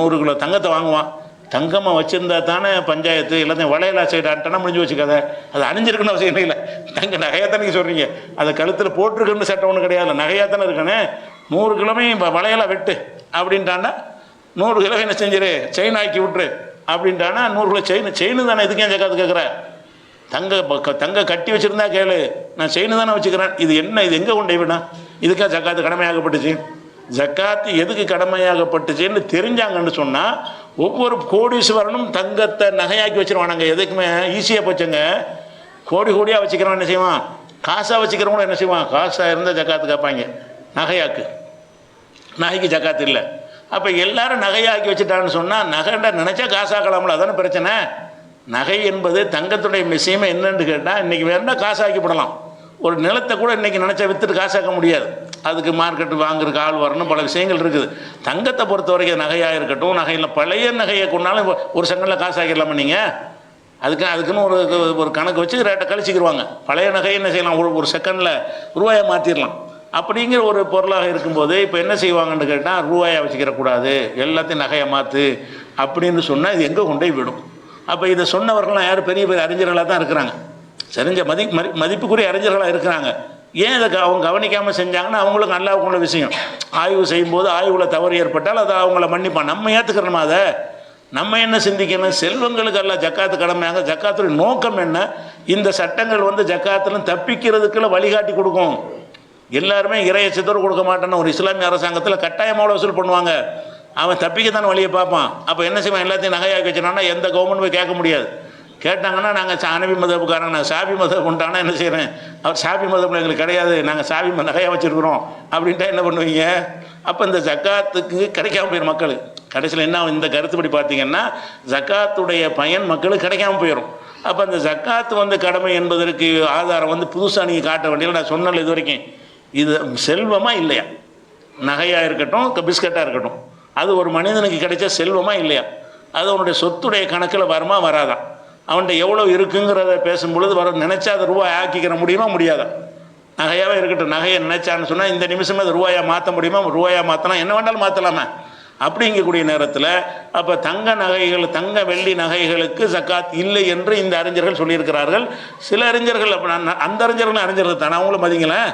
100 கிலோ தங்கத்தை வாங்குவான், தங்கமாக வச்சுருந்தா தானே பஞ்சாயத்து எல்லாத்தையும் வளையலா சைடு ஆட்டனா முடிஞ்சு வச்சுக்காத. அது அணிஞ்சிருக்குன்னு அவசியம் இல்லை. தங்க நகையாக தானே சொல்கிறீங்க. அதை கழுத்தில் போட்டிருக்குன்னு சட்டம் ஒன்றும் கிடையாது, நகையாக தானே இருக்கணே. 100 கிலோமே வளையலாக வெட்டு அப்படின்ட்டான்னா 100 கிலோ என்ன செஞ்சிரு செயின் ஆக்கி விட்டுரு அப்படின்ட்டானா 100 கிலோ செயின் தானே. இதுக்கே ஜக்காத்து கேட்குற? தங்க கட்டி வச்சுருந்தா கேளு, நான் செயின் தானே வச்சுக்கிறேன். இது என்ன, இது எங்கே கொண்டு விடா? இதுக்காக ஜக்காத்து கடமையாகப்பட்டுச்சு. ஜக்காத்து எதுக்கு கடமையாகப்பட்டுச்சுன்னு தெரிஞ்சாங்கன்னு சொன்னால் ஒவ்வொரு கோடீஸ்வரனும் தங்கத்தை நகையாக்கி வச்சுருவானாங்க. எதுக்குமே ஈஸியாக போச்சுங்க. கோடியாக வச்சுக்கிறவன் என்ன செய்வான்? காசாக வச்சுக்கிறவங்களும் என்ன செய்வான்? காசாக இருந்தால் ஜக்காத்து கேட்பாங்க. நகைக்கு ஜக்காத்து இல்லை. அப்போ எல்லாரும் நகையாக்கி வச்சுட்டான்னு சொன்னால் நகைண்டா நினச்சா காசாக்கலாம்ல, அதானே பிரச்சனை. நகை என்பது தங்கத்துடைய விஷயமே என்னன்னு கேட்டால் இன்றைக்கி வேணும்னா காசாக்கிப்படலாம். ஒரு நிலத்தை கூட இன்றைக்கி நினச்சா விற்றுட்டு காசாக்க முடியாது. அதுக்கு மார்க்கெட்டு வாங்குறதுக்கு ஆள் வரணும், பல விஷயங்கள் இருக்குது. தங்கத்தை பொறுத்த வரைக்கும் நகையாக இருக்கட்டும், நகையில் பழைய நகையை கொண்டாலும் ஒரு செகண்டில் காசாக்கிடலாமா நீங்கள்? அதுக்குன்னு ஒரு கணக்கு வச்சு ரேட்டை கழிச்சிக்கிடுவாங்க. பழைய நகை என்ன செய்யலாம், ஒரு செகண்டில் ரூபாயை மாற்றிடலாம். அப்படிங்கிற ஒரு பொருளாக இருக்கும்போது இப்போ என்ன செய்வாங்கன்னு கேட்டால் ரூபாயை வச்சுக்கிறக்கூடாது, எல்லாத்தையும் நகையை மாற்று அப்படின்னு சொன்னால் இது எங்கே கொண்டே விடும். அப்போ இதை சொன்னவர்கள்லாம் யார்? பெரிய பெரிய அறிஞர்களாக தான் இருக்கிறாங்க, சரிஞ்ச மதிப்புக்குரிய அறிஞர்களாக இருக்கிறாங்க. ஏன் இதை அவங்க கவனிக்காமல் செஞ்சாங்கன்னா அவங்களுக்கு நல்லா உள்ள விஷயம். ஆய்வு செய்யும்போது ஆய்வில் தவறு ஏற்பட்டால் அதை அவங்கள மன்னிப்பான். நம்ம ஏற்றுக்கிறோமா? அதை நம்ம என்ன சிந்திக்கணும்? செல்வங்களுக்கு எல்லாம் ஜக்காத்து கடமையாக. ஜக்காத்துடைய நோக்கம் என்ன? இந்த சட்டங்கள் ஜக்காத்துலாம் தப்பிக்கிறதுக்குள்ள வழிகாட்டி கொடுக்கும். எல்லாருமே இறையச்சத்தோடு கொடுக்க மாட்டேன்னு ஒரு இஸ்லாமிய அரசாங்கத்தில் கட்டாயமாக வசூல் பண்ணுவாங்க. அவன் தப்பிக்கத்தான வழியை பார்ப்பான். அப்போ என்ன செய்வான்? எல்லாத்தையும் நகையாக்கி வச்சுனான்னா எந்த கவர்மெண்ட் போய் கேட்க முடியாது. கேட்டாங்கன்னா நாங்கள் ஹனபி மதப்புக்காரங்க, நான் ஷாஃபி மதப் கொண்டானா என்ன செய்கிறேன்? அவர் ஷாஃபி மதப்பில் எங்களுக்கு கிடையாது, நாங்கள் ஷாஃபி நகையாக வச்சுருக்குறோம் அப்படின்ட்டா என்ன பண்ணுவீங்க? அப்போ இந்த ஜக்காத்துக்கு கிடைக்காம போயிடும் மக்கள். கடைசியில் என்ன இந்த கருத்துப்படி பார்த்தீங்கன்னா ஜக்காத்துடைய பயன் மக்களுக்கு கிடைக்காம போயிடும். அப்போ அந்த ஜக்காத்து கடமை என்பதற்கு ஆதாரம் புதுசாக நீங்கள் காட்ட வேண்டியது. நான் சொன்னல இது வரைக்கும், இது செல்வமாக இல்லையா? நகையாக இருக்கட்டும், பிஸ்கட்டாக இருக்கட்டும், அது ஒரு மனிதனுக்கு கிடைச்ச செல்வமா இல்லையா? அது அவனுடைய சொத்துடைய கணக்கில் வருமா வராதான்? அவன்கிட்ட எவ்வளோ இருக்குங்கிறத பேசும்பொழுது நினச்சா அதை ரூபாய் ஆக்கிக்கிற முடியுமா முடியாதா? நகையாகவே இருக்கட்டும், நகையை நினைச்சான்னு சொன்னால் இந்த நிமிஷமே அதை ரூபாயாக மாற்ற முடியுமா? ரூபாயாக மாற்றினா என்ன வேண்டாலும் மாற்றலாமா? அப்படிங்கக்கூடிய நேரத்தில் அப்போ தங்க நகைகள், தங்க வெள்ளி நகைகளுக்கு ஜக்காத் இல்லை என்று இந்த அறிஞர்கள் சொல்லியிருக்கிறார்கள். சில அறிஞர்கள் அப்போ அந்த அறிஞர்கள் தானே, அவங்களும் மதிங்களேன்.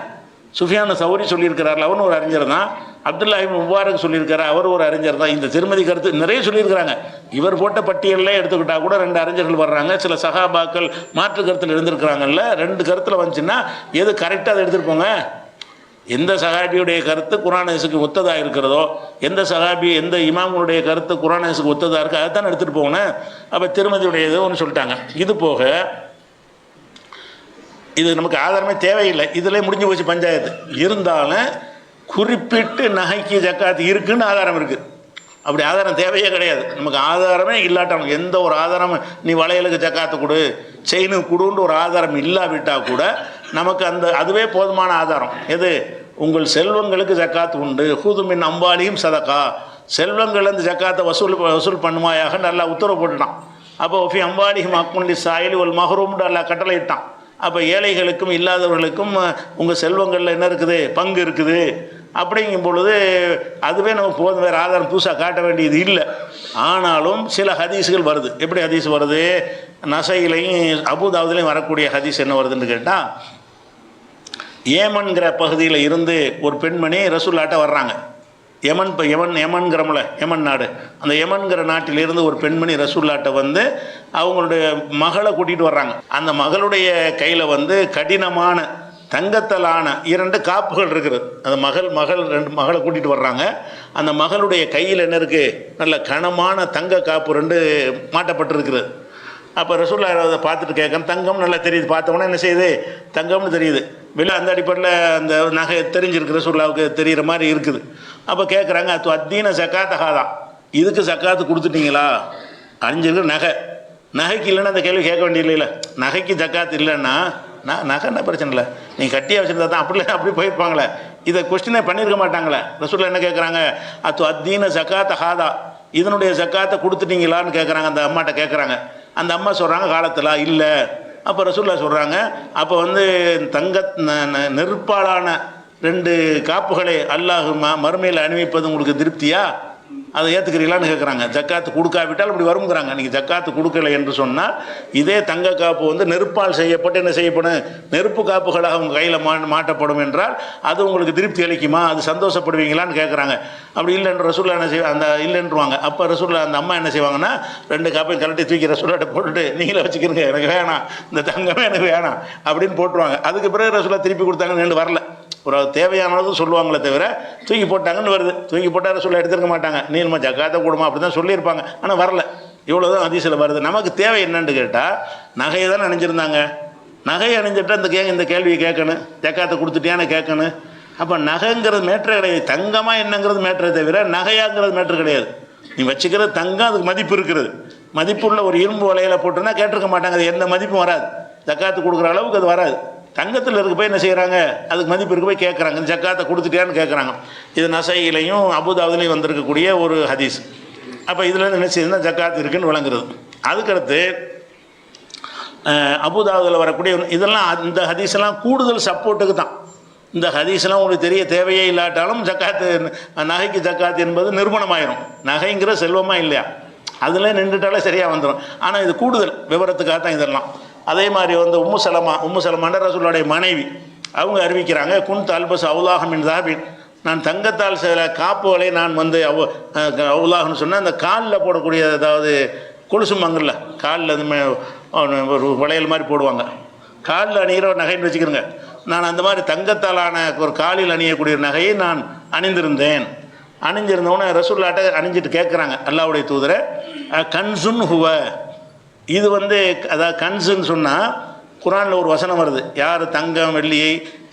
சுஃபியான் சௌரி சொல்லியிருக்கிறார்கள், அவரும் ஒரு அறிஞர் தான். அப்துல்லா இப்னு முபாரக் சொல்லியிருக்கிறார், அவர் ஒரு அறிஞர் தான். இந்த திருமதி கருத்து நிறைய சொல்லியிருக்கிறாங்க. இவர் போட்ட பட்டியலில் எடுத்துக்கிட்டால் கூட 2 அறிஞர்கள் வர்றாங்க. சில சகாபாக்கள் மாற்று கருத்தில் இருந்திருக்கிறாங்கல்ல, 2 கருத்தில் வந்துச்சுன்னா எது கரெக்டாக அதை எடுத்துகிட்டு போங்க. எந்த சஹாபியுடைய கருத்து குர்ஆனுக்கு ஒத்ததாக இருக்கிறதோ, எந்த சஹாபி எந்த இமாமுடைய கருத்து குர்ஆனுக்கு ஒத்ததாக இருக்குது அதை தான் எடுத்துகிட்டு போகணும். அப்போ திருமதியுடைய இது ஒன்று சொல்லிட்டாங்க. இது போக இது நமக்கு ஆதாரமே தேவையில்லை, இதில் முடிஞ்சு போச்சு பஞ்சாயத்து. இருந்தாலும் குறிப்பிட்டு நகைக்கு ஜக்காத்து இருக்குன்னு ஆதாரம் இருக்குது. அப்படி ஆதாரம் தேவையே கிடையாது. நமக்கு ஆதாரமே இல்லாட்டாலும் எந்த ஒரு ஆதாரமும் நீ வளையலுக்கு ஜக்காத்து கொடு, செயினுக்கு கொடுன்னு ஒரு ஆதாரம் இல்லாவிட்டால் கூட நமக்கு அதுவே போதுமான ஆதாரம். எது? உங்கள் செல்வங்களுக்கு ஜக்காத்து உண்டு, ஹூதுமின் அம்பாலியும் சதக்கா, செல்வங்கள்லேருந்து ஜக்காத்தை வசூல் பண்ணுமாயாக நல்லா உத்தரவு போட்டுட்டான். அப்போ ஒஃபி அம்பாலியும் அக்குன்லி சாயலி ஒரு மஹரூம்னு நல்லா கட்டளை இட்டான். அப்போ ஏழைகளுக்கும் இல்லாதவர்களுக்கும் உங்கள் செல்வங்களில் என்ன இருக்குது? பங்கு இருக்குது. அப்படிங்கும் பொழுது அதுவே நமக்கு போதும், வேறு ஆதாரம் புதுசாக காட்ட வேண்டியது இல்லை. ஆனாலும் சில ஹதீஸுகள் வருது. எப்படி ஹதீஸ் வருது? நசையிலையும் அபூதாவுதுலையும் வரக்கூடிய ஹதீஸ் என்ன வருதுன்னு கேட்டால், ஏமன்கிற பகுதியில் இருந்து ஒரு பெண்மணி ரசூலுல்லாஹ்ட்ட வர்றாங்க. யமன்கிறோம்ல, யமன் நாடு, அந்த யமன்கிற நாட்டிலிருந்து ஒரு பெண்மணி ரசூலுல்லாஹ்ட்ட அவங்களுடைய மகளை கூட்டிகிட்டு வர்றாங்க. அந்த மகளுடைய கையில் கடினமான தங்கத்தலான 2 காப்புகள் இருக்குது. அந்த மகள் 2 மகளை கூட்டிகிட்டு வர்றாங்க. அந்த மகளுடைய கையில் என்ன இருக்குது? நல்ல கனமான தங்க காப்பு 2 மாட்டப்பட்டிருக்கிறது. அப்போ ரசூலுல்லாஹ் அதை பார்த்துட்டு கேட்குறேன், தங்கம் நல்லா தெரியுது, பார்த்தோன்னா என்ன செய்யுது? தங்கம்னு தெரியுது. வெளியே அந்த அடிப்படையில் அந்த நகை தெரிஞ்சிருக்கு, ரசூலுல்லாஹ்வுக்கு தெரிகிற மாதிரி இருக்குது. அப்போ கேட்குறாங்க, அது அத்தீன ஜக்காத்தகாதான், இதுக்கு ஜக்காத்து கொடுத்துட்டீங்களா? அணிஞ்சிருக்கு நகைக்கு இல்லைன்னா அந்த கேள்வி கேட்க வேண்டியதில்லை. நகைக்கு ஜக்காத்து இல்லைன்னா நகை என்ன பிரச்சனை இல்லை, நீங்கள் கட்டியாக வச்சுருந்தா தான் அப்படி போயிருப்பாங்களே, இதை கொஸ்டினே பண்ணியிருக்க மாட்டாங்களே. ரசூலுல்லாஹ் என்ன கேட்குறாங்க? அது அத்தீன ஜக்காத்தகாதா, இதனுடைய ஜக்காத்தை கொடுத்துட்டீங்களான்னு கேட்குறாங்க. அந்த அம்மாட்ட கேட்குறாங்க. அந்த அம்மா சொல்கிறாங்க காலத்தில் இல்லை. அப்போ ரசூலுல்லாஹ் சொல்கிறாங்க, அப்போ தங்க நெருப்பாலான 2 காப்புகளை அல்லாஹ் மறுமையில் அணிவிப்பது உங்களுக்கு திருப்தியா? அதை ஏற்றுக்கிறீங்களான்னு கேட்குறாங்க. ஜக்காத்து கொடுக்காவிட்டால் அப்படி வருங்கிறாங்க. நீங்கள் ஜக்காத்து கொடுக்கலை என்று சொன்னால் இதே தங்க காப்பு வந்து நெருப்பால் செய்யப்பட்டு என்ன செய்யப்படும், நெருப்பு காப்புகளாக உங்கள் கையில் மாட்டப்படும் என்றால் அது உங்களுக்கு திருப்தி அளிக்குமா, அது சந்தோஷப்படுவீங்களான்னு கேட்குறாங்க. அப்படி இல்லைன்னு ரசூல்லா என்ன செய்வாங்க, அந்த இல்லைன்றுவாங்க. அப்போ ரசூல்லா அந்த அம்மா என்ன செய்வாங்கன்னா 2 காப்பையும் கலட்டி தூக்கி ரசூல்லாட்ட போட்டுட்டு நீங்களே வச்சுக்கிறீங்க, எனக்கு வேணாம், இந்த தங்கமே எனக்கு வேணாம் அப்படின்னு போட்டுருவாங்க. அதுக்கு பிறகு ரசூல்லா திருப்பி கொடுத்தாங்கன்னு வரல. ஒரு தேவையானது சொல்லுவாங்களே தவிர தூக்கி போட்டாங்கன்னு வருது. தூக்கி போட்டால் ரசூல்லா எடுத்துருக்க மாட்டாங்க, நீ நம்ம ஜக்காத்தை கொடுமா அப்படி தான் சொல்லியிருப்பாங்க. ஆனால் வரல. இவ்வளோதான் ஹதீஸில் வருது. நமக்கு தேவை என்னன்னு கேட்டால், நகையை தான் அணிஞ்சிருந்தாங்க, நகையை அணிஞ்சிட்டா இந்த கேள்வியை கேட்கணும், ஜக்காத்தை கொடுத்துட்டியான்னு கேட்கணும். அப்போ நகைங்கிறது மேட்ரு கிடையாது, தங்கமாக என்னங்கிறது மேட்ரே தவிர நகையாங்கிறது மேட்ரு கிடையாது. நீ வச்சுக்கிறது தங்கம், அதுக்கு மதிப்பு இருக்கிறது. மதிப்புள்ள ஒரு இரும்பு வலையில் போட்டுருந்தா கேட்டிருக்க மாட்டாங்க, அது எந்த மதிப்பும் வராது. ஜக்காத்து கொடுக்குற அளவுக்கு அது வராது. தங்கத்தில் இருக்க போய் என்ன செய்கிறாங்க, அதுக்கு மதிப்பு இருக்க போய் கேட்குறாங்க, ஜக்காத்தை கொடுத்துட்டியான்னு கேட்குறாங்க. இது நசையிலையும் அபுதாவுலையும் வந்திருக்கக்கூடிய ஒரு ஹதீஸ். அப்போ இதில் என்ன செய்யுதுன்னா ஜக்காத் இருக்குன்னு விளங்குறது. அதுக்கடுத்து அபுதாவுதில் வரக்கூடிய இதெல்லாம் இந்த ஹதீஸெல்லாம் கூடுதல் சப்போர்ட்டுக்கு தான். இந்த ஹதீஸ்லாம் உங்களுக்கு தெரிய தேவையே இல்லாட்டாலும் ஜக்காத்து, நகைக்கு ஜக்காத்து என்பது நிறுவனமாயிரும். நகைங்கிற செல்வமாக இல்லையா, அதில் நின்றுட்டாலே சரியாக வந்துடும். ஆனால் இது கூடுதல் விவரத்துக்காக தான் இதெல்லாம். அதே மாதிரி வந்து உம்மு சலமாண்ட ரசூலுடைய மனைவி, அவங்க அறிவிக்கிறாங்க, குன் அல்பஸ் அவுலாஹமின் தாபின், நான் தங்கத்தால் சில காப்புகளை நான் வந்து அவுலாஹன்னு சொன்னால் அந்த காலில் போடக்கூடிய, அதாவது கொலுசுமாங்கல்ல, காலில் அதுமே ஒரு வளையல் மாதிரி போடுவாங்க, காலில் அணிகிற ஒரு நகைன்னு வச்சுக்கிறேங்க. நான் அந்த மாதிரி தங்கத்தாலான ஒரு காலில் அணியக்கூடிய நகையை நான் அணிந்திருந்தேன். அணிஞ்சிருந்தவொன்னே ரசூலுல்லாஹ்ட்ட அணிஞ்சிட்டு கேட்குறாங்க, அல்லாஹ்வுடைய தூதரை, கன்சுன் ஹுவ, இது வந்து அதாவது கன்சுன்னு சொன்னால் குர்ஆனில் ஒரு வசனம் வருது, யார் தங்கம் வெள்ளியை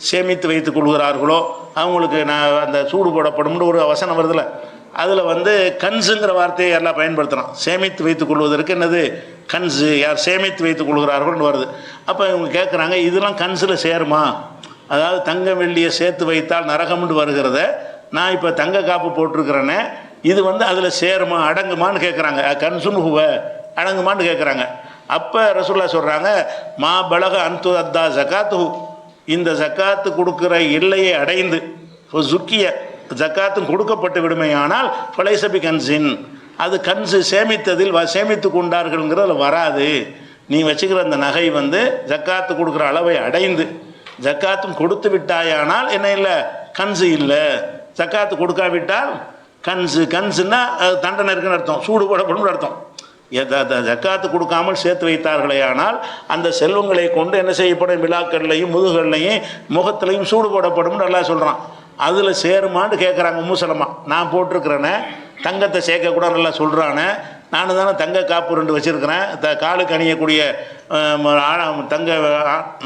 சேமித்து வைத்துக் கொள்கிறார்களோ அவங்களுக்கு நான் அந்த சூடு போடப்படும்னு ஒரு வசனம் வருதுல்ல. அதில் வந்து கன்ஸுங்கிற வார்த்தையை எல்லாம் பயன்படுத்துகிறோம். சேமித்து வைத்துக் கொள்வதற்கு என்னது கன்ஸு, யார் சேமித்து வைத்துக் கொள்கிறார்கள்னு வருது. அப்போ இவங்க கேட்குறாங்க, இதெல்லாம் கன்ஸில் சேருமா, அதாவது தங்கம் வெள்ளியை சேர்த்து வைத்தால் நரகம்னு வருகிறத நான் இப்போ தங்க காப்பு போட்டிருக்கிறேன்னே, இது வந்து அதில் சேருமா, அடங்குமான்னு கேட்குறாங்க. கன்சுன் ஹுவ, அடங்குமான்னு கேட்குறாங்க. அப்போ ரசூலுல்லா சொல்கிறாங்க, மா பலக அன்து அத்தா ஜக்காத்து, இந்த ஜக்காத்து கொடுக்குற எல்லையை அடைந்து ஜுக்கிய ஜக்காத்தும் கொடுக்கப்பட்டு விடுமையானால் ஃபலைசபி கன்சின், அது கன்சு சேமித்ததில் சேமித்து கொண்டார்கள்ங்கிறது வராது. நீ வச்சுக்கிற அந்த நகை வந்து ஜக்காத்து கொடுக்குற அளவை அடைந்து ஜக்காத்தும் கொடுத்து விட்டாயானால் என்ன இல்லை, கன்சு இல்லை. ஜக்காத்து கொடுக்காவிட்டால் கன்சுன்னா தண்டனை இருக்குன்னு அர்த்தம், சூடு போடப்படும் அர்த்தம். ஜக்காத்து கொடுக்காமல் சேர்த்து வைத்தார்களே ஆனால் அந்த செல்வங்களை கொண்டு என்ன செய்யப்படும், விழாக்கள்லையும் முதுகள்லையும் முகத்திலையும் சூடு போடப்படும் அல்லாஹ் சொல்கிறான். அதில் சேருமான்னு கேட்குறாங்க உம்மு சலமா. நான் போட்டிருக்கிறேனே, தங்கத்தை சேர்க்கக்கூட நல்லா சொல்கிறானே, நான் தானே தங்க காப்பு 2 வச்சுருக்கிறேன், காலுக்கு அணியக்கூடிய தங்க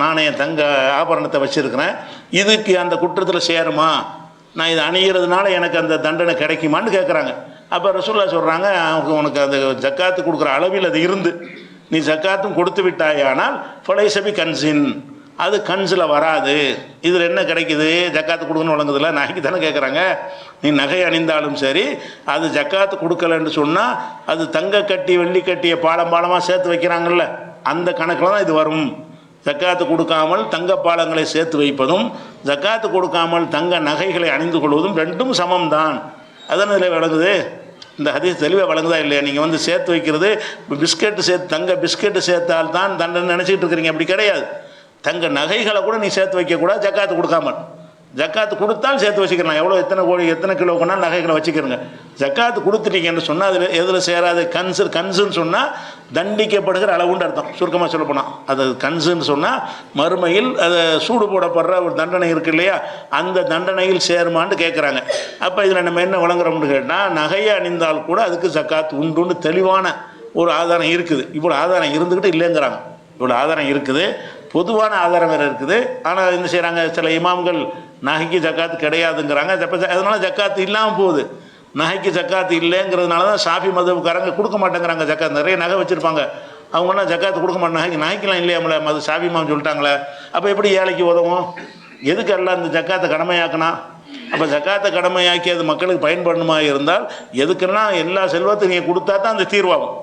நாணயம் தங்க ஆபரணத்தை வச்சுருக்கிறேன், இதுக்கு அந்த குற்றத்தில் சேருமா, நான் இதை அணிகிறதுனால எனக்கு அந்த தண்டனை கிடைக்குமான்னு கேட்குறாங்க. அப்போ ரசூலுல்லாஹ் சொல்கிறாங்க, உனக்கு அந்த ஜக்காத்து கொடுக்குற அளவில் அது இருந்து நீ ஜக்காத்தும் கொடுத்து விட்டாயானால் ஃபலைசபி கன்சின், அது கன்ஸில் வராது. இதில் என்ன கிடைக்குது, ஜக்காத்து கொடுக்கணும்னு வழங்குதில்ல, நகைக்கு தானே கேட்குறாங்க. நீ நகை அணிந்தாலும் சரி, அது ஜக்காத்து கொடுக்கலன்னு சொன்னால் அது தங்க கட்டி வெள்ளி கட்டிய பாலமாக சேர்த்து வைக்கிறாங்கல்ல, அந்த கணக்கில் தான் இது வரும். ஜக்காத்து கொடுக்காமல் தங்க பாலங்களை சேர்த்து வைப்பதும் ஜக்காத்து கொடுக்காமல் தங்க நகைகளை அணிந்து கொள்வதும் ரெண்டும் சமம்தான். அதான் இதில் விளங்குது. இந்த ஹதீஸ் தெளிவாக வழங்குதா இல்லையா? நீங்கள் வந்து சேர்த்து வைக்கிறது பிஸ்கெட்டு சேர்த்து தங்க பிஸ்கெட்டு சேர்த்தால் தான் தண்டனை நினச்சிக்கிட்டு இருக்கிறீங்க. அப்படி கிடையாது. தங்க நகைகளை கூட நீ சேர்த்து வைக்கக்கூடாது ஜக்காத்து கொடுக்காமல். ஜக்காத்து கொடுத்தால் சேர்த்து வச்சுக்கிறேன், எவ்வளோ எத்தனை கோடி எத்தனை கிலோ கொண்டாலும் நகைகளை வச்சுக்கிறேங்க. ஜக்காத்து கொடுத்துட்டீங்கன்னு சொன்னால் அதில் எதில் சேராது, கன்சுன்னு சொன்னால் தண்டிக்கப்படுகிற அளவுன்னு அர்த்தம். சுருக்கமாக சொல்லப்போனால் அது கன்சுன்னு சொன்னால் மறுமையில் அதை சூடு போடப்படுற ஒரு தண்டனை இருக்குது இல்லையா, அந்த தண்டனையில் சேருமான்னு கேட்குறாங்க. அப்போ இதில் நம்ம என்ன வழங்குறோம்னு கேட்டால், நகையை அணிந்தால் கூட அதுக்கு ஜக்காத்து உண்டுன்னு தெளிவான ஒரு ஆதாரம் இருக்குது. இவ்வளோ ஆதாரம் இருந்துக்கிட்டு இல்லைங்கிறாங்க. இவ்வளோ ஆதாரம் இருக்குது, பொதுவான ஆதாரம் வேறு இருக்குது. ஆனால் என்ன செய்கிறாங்க, சில இமாம்கள் நகைக்கு ஜக்காத்து கிடையாதுங்கிறாங்க. அதனால ஜக்காத்து இல்லாமல் போகுது. நகைக்கு ஜக்காத்து இல்லைங்கிறதுனால தான் ஷாஃபி மதுவுக்காரங்க கொடுக்க மாட்டேங்கிறாங்க ஜக்காத்து. நிறைய நகை வச்சுருப்பாங்க, அவங்கன்னா ஜக்காத்து கொடுக்க மாட்டாங்க. நகைக்கெல்லாம் இல்லையாமல அது ஷாஃபி இமாம் சொல்லிட்டாங்களே, அப்போ எப்படி ஏழைக்கு உதவும்? எதுக்கு எல்லாம் இந்த ஜக்காத்தை கடமையாக்கினா? அப்போ ஜக்காத்தை கடமையாக்கி அது மக்களுக்கு பயன்படணுமா இருந்தால் எதுக்குன்னா எல்லா செல்வத்தையும் நீங்கள் கொடுத்தா தான் அந்த தீர்வாகும்.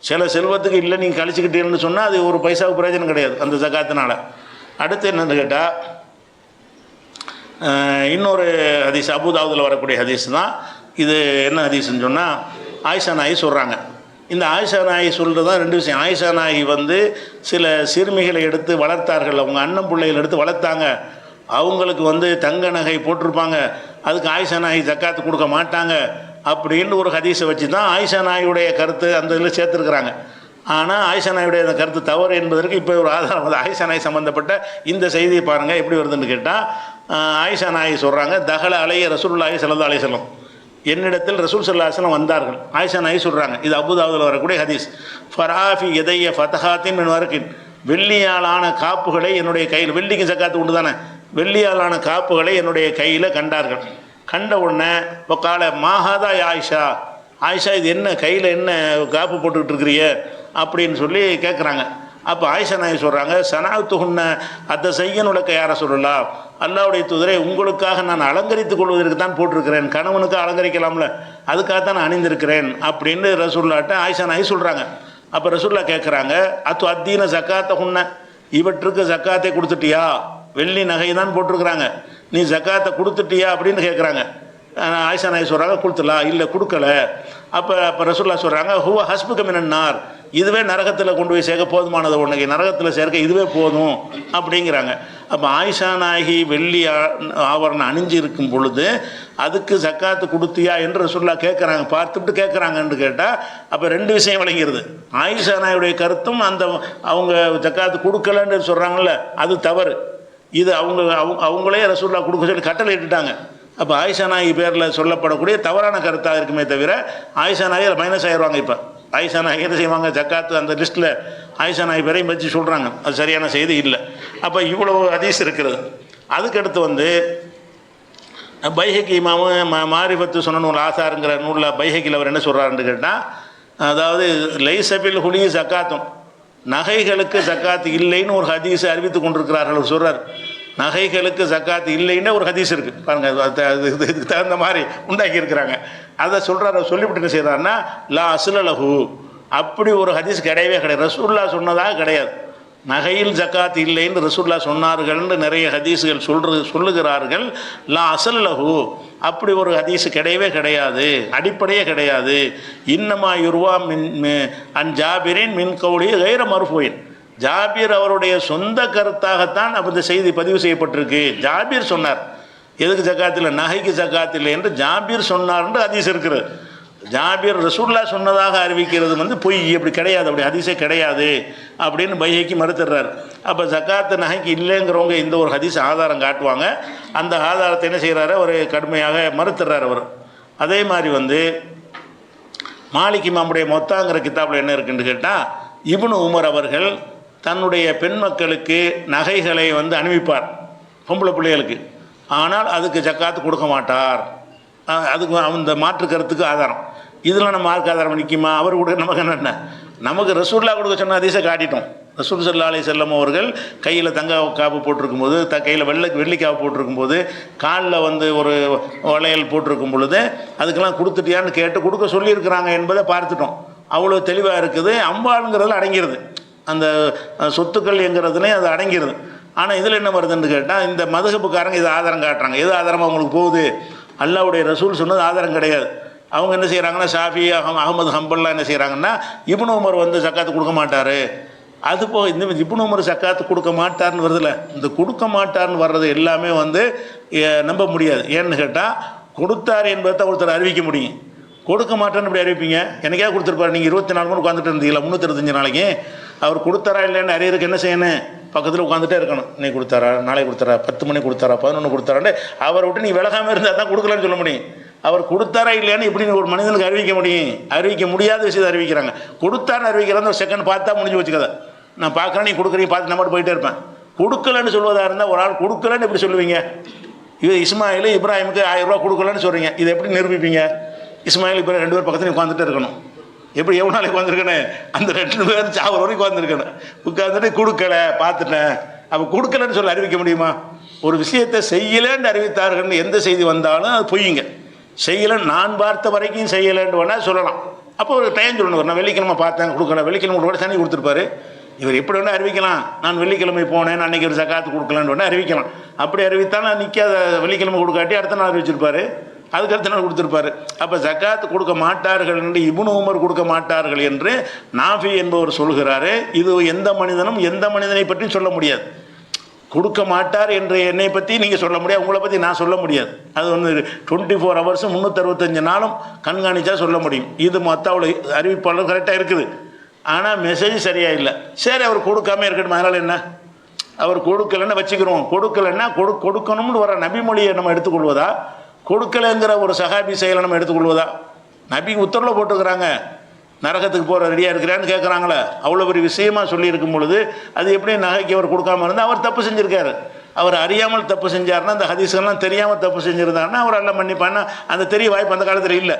சில செல்வத்துக்கு இல்லை நீங்கள் கழிச்சுக்கிட்டீங்கன்னு சொன்னால் அது ஒரு பைசாவுக்கு பிரயோஜனம் கிடையாது அந்த ஜக்காத்தினால. அடுத்து என்னென்னு கேட்டால், இன்னொரு ஹதீஸ் அபூதாவுதில் வரக்கூடிய ஹதீஸ் தான். இது என்ன ஹதீஸ்ன்னு சொன்னால் ஆயிஷா நாயி சொல்கிறாங்க. இந்த ஆயிஷா நாயி சொல்கிறது தான் ரெண்டு விஷயம். ஆயிஷா நாயி வந்து சில சிறுமிகளை எடுத்து வளர்த்தார்கள், அவங்க அண்ணன் பிள்ளைகள் எடுத்து வளர்த்தாங்க. அவங்களுக்கு வந்து தங்க நகை போட்டிருப்பாங்க, அதுக்கு ஆயிஷா நாயி ஜக்காத்து கொடுக்க மாட்டாங்க அப்படின்னு ஒரு ஹதீஸை வச்சு தான் ஆயிஷா நாயுடைய கருத்து அந்த இதில் சேர்த்துருக்குறாங்க. ஆனால் ஆயிஷா நாயுடைய அந்த கருத்து தவறு என்பதற்கு இப்போ ஒரு ஆதாரம் வந்து ஆயிஷா நாய் சம்மந்தப்பட்ட இந்த செய்தியை பாருங்கள் எப்படி வருதுன்னு கேட்டால், ஆயிஷா நாயி சொல்கிறாங்க, தகல அலைய ரசூலுல்லாஹி ஸல்லல்லாஹு அலைஹி வஸல்லம், என்னிடத்தில் ரசூல் ஸல்லல்லாஹு அலைஹி வஸல்லம் வந்தார்கள். ஆயிஷா நாயி சொல்கிறாங்க, இது அபூதாவுதில் வரக்கூடிய ஹதீஸ். ஃபராஃபி எதைய ஃபதஹாத்தின் மின் வரக்கின், வெள்ளியாலான காப்புகளை என்னுடைய கையில், வெள்ளிக்கு ஜக்காத்து உண்டு தானே, வெள்ளியாலான காப்புகளை என்னுடைய கையில் கண்டார்கள். கண்ட உடனே கால மாஹாதா ஆயிஷா, ஆயிஷா இது என்ன கையில் என்ன காப்பு போட்டுக்கிட்டு இருக்கிறிய அப்படின்னு சொல்லி கேட்குறாங்க. அப்போ ஆயிஷா நாயி சொல்கிறாங்க, சனாத்துஹுன்ன அத்த செய்யனுலக்க யார சொல்லலாம், அல்லாவுடைய தூதரை உங்களுக்காக நான் அலங்கரித்துக் கொள்வதற்கு தான் போட்டிருக்கிறேன், கணவனுக்கு அலங்கரிக்கலாம்ல அதுக்காகத்தான் நான் அணிந்திருக்கிறேன் அப்படின்னு ரசூல்லாட்ட ஆயிஷா நாயி சொல்கிறாங்க. அப்போ ரசூல்லா கேட்குறாங்க, அத்து அத்தீன ஜக்காத்தஹுன்ன, இவற்றுக்கு ஜக்காத்தை கொடுத்துட்டியா, வெள்ளி நகை தான் போட்டிருக்கிறாங்க, நீ ஜக்காத்தை கொடுத்துட்டியா அப்படின்னு கேட்குறாங்க. ஆயிஷா நாயி சொல்கிறாங்க, கொடுத்துலாம், இல்லை கொடுக்கல. அப்போ ரசூல்லா சொல்கிறாங்க, ஹுவ ஹஸ்புக மினன்னார், இதுவே நரகத்தில் கொண்டு போய் சேர்க்க போதுமானது, உனக்கு நரகத்தில் சேர்க்க இதுவே போதும் அப்படிங்கிறாங்க. அப்போ ஆயிஷா நாயகி வெள்ளி ஆவரணம் அணிஞ்சு இருக்கும் பொழுது அதுக்கு ஜக்காத்து கொடுத்தியா என்று ரசூல்லா கேட்குறாங்க, பார்த்துட்டு கேட்குறாங்கன்னு கேட்டால் அப்போ ரெண்டு விஷயம் விளங்கிடுது. ஆயிஷா நாயுடைய கருத்தும் அந்த அவங்க ஜக்காத்து கொடுக்கலன்னு சொல்கிறாங்கல்ல அது தவறு, இது அவங்களே ரசூல்லா கொடுக்க சொல்லி கட்டளை இட்டுட்டாங்க. அப்போ ஆயிஷா நாயகி பேரில் சொல்லப்படக்கூடிய தவறான கருத்தாக இருக்குமே தவிர ஆயிஷா நாயகி மைனஸ் ஆயிடுவாங்க. இப்போ ஆயிஷா நாயகி என்ன செய்வாங்க, ஜக்காத்து அந்த லிஸ்ட்டில் ஆயிஷா நாயகி பேரையும் வச்சு சொல்கிறாங்க, அது சரியான செய்தி இல்லை. அப்போ இவ்வளோ ஹதீஸ் இருக்கிறது. அதுக்கடுத்து வந்து பைஹக்கி இமாமும் மாரிஃபத்து சொன்ன நூல் ஆசாருங்கிற நூலில் பைஹக்கில் அவர் என்ன சொல்கிறாருன்னு கேட்டால், அதாவது லைசபில் ஹுலி ஜக்காத்தும், நகைகளுக்கு ஜக்காத்து இல்லைன்னு ஒரு ஹதீஸை அறிவித்து கொண்டிருக்கிறார்கள். அவர் சொல்கிறார், நகைகளுக்கு ஜக்காத்து இல்லைன்னு ஒரு ஹதீஸ் இருக்குது பாருங்கள், இதுக்கு தகுந்த மாதிரி உண்டாக்கி இருக்கிறாங்க. அதை சொல்கிறார், சொல்லிவிட்டு என்ன செய்கிறாருன்னா, லா அஸ்லலஹு, அப்படி ஒரு ஹதீஸ் கிடையவே கிடையாது, ரசூல்லா சொன்னதாக கிடையாது. நகையில் ஜக்காத் இல்லைன்னு ரசூல்லா சொன்னார்கள்னு நிறைய ஹதீஸுகள் சொல்லுகிறார்கள். லா அஸ்லலஹு, அப்படி ஒரு ஹதீஸ் கிடையவே கிடையாது, அடிப்படையே கிடையாது. இன்னமா யுர்வா மின் அன் ஜாபிரின் மின் கௌலி கைர மர்ஃபூயின், ஜாபீர் அவருடைய சொந்த கருத்தாகத்தான் அப்போ இந்த செய்தி பதிவு செய்யப்பட்டிருக்கு. ஜாபீர் சொன்னார், எதுக்கு ஜக்காத்தில், நகைக்கு ஜக்காத்தில் என்று ஜாபீர் சொன்னார் என்று ஹதீஸ் இருக்கிறது. ஜாபீர் ரசூல்லா சொன்னதாக அறிவிக்கிறது வந்து பொய், அப்படி கிடையாது, அப்படி ஹதீஸே கிடையாது அப்படின்னு பைஹக்கி மறுத்துடுறார். அப்போ ஜக்காத்து நகைக்கு இல்லைங்கிறவங்க இந்த ஒரு ஹதீஸ் ஆதாரம் காட்டுவாங்க, அந்த ஆதாரத்தை என்ன செய்கிறாரு அவர் கடுமையாக மறுத்துடுறார் அவர். அதே மாதிரி வந்து மாலிக் இமாமுடைய மொத்தாங்கிற கிதாபில் என்ன இருக்குன்னு கேட்டால், இப்னு உமர் அவர்கள் தன்னுடைய பெண் மக்களுக்கு நகைகளை வந்து அணிவிப்பார் பொம்பளை பிள்ளைகளுக்கு, ஆனால் அதுக்கு ஜக்காத்து கொடுக்க மாட்டார். அதுக்கு அந்த மாற்று கருத்துக்கு ஆதாரம் இதில் நம்ம மார்க் ஆதாரம் நிற்குமா, அவர் கூட நமக்கு என்ன, நமக்கு ரசூல்லா கொடுக்க சொன்ன ஹதீஸை காட்டிட்டோம். ரசூல் ஸல்லல்லாஹு அலைஹி வஸல்லம் அவர்கள் கையில் தங்க காப்பு போட்டிருக்கும்போது, கையில் வெள்ளி காப்பு போட்டிருக்கும்போது, காலில் வந்து ஒரு வளையல் போட்டிருக்கும் பொழுது அதுக்கெல்லாம் கொடுத்துட்டியான்னு கேட்டு கொடுக்க சொல்லியிருக்கிறாங்க என்பதை பார்த்துட்டோம். அவ்வளோ தெளிவாக இருக்குது. அம்பாளுங்கிறதுல அடங்கிறது, அந்த சொத்துக்கள் என்கிறதுலேயும் அது அடங்கிறது. ஆனால் இதில் என்ன வருதுன்னு கேட்டால், இந்த மதுஹபுக்காரங்க இது ஆதாரம் காட்டுறாங்க. எது ஆதாரமாக அவங்களுக்கு போகுது, அல்லாஹ்வுடைய ரசூல் சொன்னது ஆதாரம் கிடையாது. அவங்க என்ன செய்கிறாங்கன்னா, ஷாஃபி அஹமது ஹம்பல்லாம் என்ன செய்கிறாங்கன்னா, இப்னு உமர் வந்து ஜக்காத்து கொடுக்க மாட்டார், அது போக இந்த இப்னு உமர் ஜக்காத்து கொடுக்க மாட்டார்னு வருதுல்ல, இந்த கொடுக்க மாட்டார்னு வர்றது எல்லாமே வந்து நம்ப முடியாது. ஏன்னு கேட்டால், கொடுத்தார் என்பதை ஒருத்தர் அறிவிக்க முடியும், கொடுக்க மாட்டேன்னு இப்படி அறிவிப்பீங்க. எனக்கே கொடுத்துருப்பாரு, நீங்கள் 24 மணி உட்காந்துட்டு இருந்தீங்களா 365 நாளைக்கு, அவர் கொடுத்தாரா இல்லைன்னு அறியறதுக்கு என்ன செய்யணும், பக்கத்தில் உட்காந்துட்டே இருக்கணும். நீ கொடுத்தாரா, நாளைக்கு கொடுத்தாரா, 10 மணி கொடுத்தாரா, 11 கொடுத்தாரான்னு அவரை விட்டு நீ விலகாமல் இருந்தால் தான் கொடுக்கலன்னு சொல்ல முடியும். அவர் கொடுத்தாரா இல்லையான்னு இப்படி ஒரு மனிதனுக்கு அறிவிக்க முடியும், அறிவிக்க முடியாத விஷயத்தை அறிவிக்கிறாங்க. கொடுத்தாருன்னு அறிவிக்கிறாங்க, ஒரு செகண்ட் பார்த்தா முடிஞ்சு வச்சுக்கதை, நான் பார்க்குறேன் நீ கொடுக்குறீங்க பார்த்து நம்ம போயிட்டே இருப்பேன். கொடுக்கலன்னு சொல்வதாக இருந்தால் ஒரு ஆள் கொடுக்கலன்னு எப்படி சொல்லுவீங்க, இது இஸ்மாயில் இப்ராஹிமுக்கு 1000 ரூபா கொடுக்கலன்னு சொல்கிறீங்க, இதை எப்படி நிரூபிப்பீங்க? இஸ்மாயில் இப்போ 2 பேர் பக்கத்தில் உட்காந்துட்டே இருக்கணும், எப்படி எவ்வளோ நாளைக்கு உட்காந்துருக்கேன்னு, அந்த 2 பேர் சாவர வரைக்கும் உட்காந்துருக்கணும், உட்காந்துட்டு கொடுக்கல பார்த்துட்டேன். அப்போ கொடுக்கலன்னு சொல்லி அறிவிக்க முடியுமா? ஒரு விஷயத்தை செய்யலைன்னு அறிவித்தார்கள்னு எந்த செய்தி வந்தாலும் அது பொய்யுங்க. செய்யலை, நான் பார்த்த வரைக்கும் செய்யலைன்னு வேணால் சொல்லலாம். அப்போ ஒரு டைம் சொல்லணும், நான் வெள்ளிக்கிழமை பார்த்தேன் கொடுக்கல, வெள்ளிக்கிழமை கூட சனி கொடுத்துருப்பாரு, இவர் எப்படி வேணால் அறிவிக்கலாம். நான் வெள்ளிக்கிழமை போனேன், அன்றைக்கி ஒரு ஜக்காத்து கொடுக்கலான்னு வேணால் அறிவிக்கலாம். அப்படி அறிவித்தாலும் நிற்காத, வெள்ளிக்கிழமை கொடுக்காட்டி அடுத்த நாள் அறிவிச்சிருப்பார். அதுக்கடுத்த நாள் கொடுத்துருப்பாரு. அப்போ ஜக்காத்து கொடுக்க மாட்டார்கள் என்று இப்னு உமர் கொடுக்க மாட்டார்கள் என்று நாஃபி என்பவர் சொல்கிறாரு. இது எந்த மனிதனும் எந்த மனிதனை பற்றி சொல்ல முடியாது. கொடுக்க மாட்டார் என்று என்னை பற்றி நீங்கள் சொல்ல முடியாது, உங்களை பற்றி நான் சொல்ல முடியாது. அது வந்து 24 ஹவர்ஸ் 365 நாளும் கண்காணித்தா சொல்ல முடியும். இது மொத்தம் அறிவிப்பாளர் கரெக்டாக இருக்குது. ஆனால் மெசேஜ் சரியாக இல்லை. சரி, அவர் கொடுக்காம இருக்கட்டும், அதனால் என்ன, அவர் கொடுக்கலன்னு வச்சுக்கிறோம். கொடுக்கலன்னா கொடுக்கணும்னு வர நபிமொழியை நம்ம எடுத்துக்கொள்வதா, கொடுக்கலைங்கிற ஒரு சஹாபி செயலை நம்ம எடுத்துக்கொள்வதா? நபிக்கு உத்தரவில் போட்டுக்கிறாங்க, நரகத்துக்கு போகிற ரெடியாக இருக்கிறான்னு கேட்குறாங்களே, அவ்வளோ பெரிய விஷயமா சொல்லியிருக்கும் பொழுது அது எப்படி நகைக்கு அவர் கொடுக்காம இருந்தால் அவர் தப்பு செஞ்சுருக்காரு. அவர் அறியாமல் தப்பு செஞ்சார்னா, அந்த ஹதீஸ்கள்லாம் தெரியாமல் தப்பு செஞ்சுருந்தாருன்னா அவர் எல்லாம் மன்னிப்பான்னா, அந்த தெரிய வாய்ப்பு அந்த காலத்தில் இல்லை.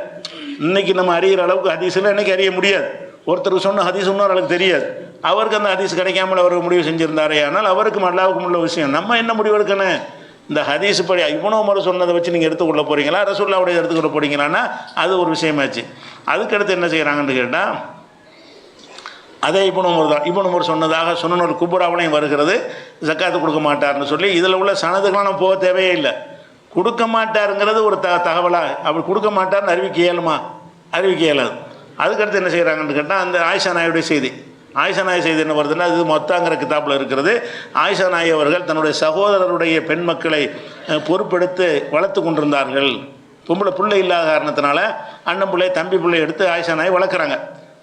இன்றைக்கி நம்ம அறிகிற அளவுக்கு ஹதீஸ்லாம் இன்றைக்கி அறிய முடியாது. ஒருத்தருக்கு சொன்ன ஹதீஸ் இன்னொரு அளவுக்கு தெரியாது. அவருக்கு அந்த ஹதீஸ் கிடைக்காமல் அவர் முடிவு செஞ்சுருந்தாரே, ஆனால் அவருக்கும் அல்லாவுக்கும் உள்ள விஷயம். நம்ம என்ன முடிவு எடுக்கணும்? இந்த ஹதீஸ் படி இப்னு உமர் சொன்னதை வச்சு நீங்கள் எடுத்துக்கொள்ள போகிறீங்களா, ரசூலுல்லாஹ்வுடைய எடுத்துக்கொள்ள போகிறீங்களான்னா அது ஒரு விஷயமாச்சு. அதுக்கடுத்து என்ன செய்கிறாங்கன்னு கேட்டால், அதே இப்னு உமர் தான். இப்னு உமர் சொன்னதாக சுனனுல் குப்ராவிலையும் வருகிறது, ஜக்காத்து கொடுக்க மாட்டார்னு சொல்லி. இதில் உள்ள சனதுக்கெலாம் நம்ம போக தேவையே இல்லை. கொடுக்க மாட்டாருங்கிறது ஒரு தகவலாக, அப்படி கொடுக்க மாட்டார்னு அறிவிக்க இயலுமா? அறிவிக்க இயலாது. அதுக்கடுத்து என்ன செய்கிறாங்கன்னு கேட்டால், அந்த ஆயிஷா நாயுடைய செய்தி, ஆயிஷா நாய் செய்தி என்ன வருதுன்னா, அது மொத்தாங்கிற கிதாப்பில் இருக்கிறது. ஆயிஷா நாய் அவர்கள் தன்னுடைய சகோதரருடைய பெண் மக்களை பொறுப்பெடுத்து வளர்த்து கொண்டிருந்தார்கள். பொம்பளை பிள்ளை இல்லாத காரணத்தினால அண்ணன் பிள்ளை தம்பி பிள்ளை எடுத்து ஆயிஷா நாய் வளர்க்குறாங்க.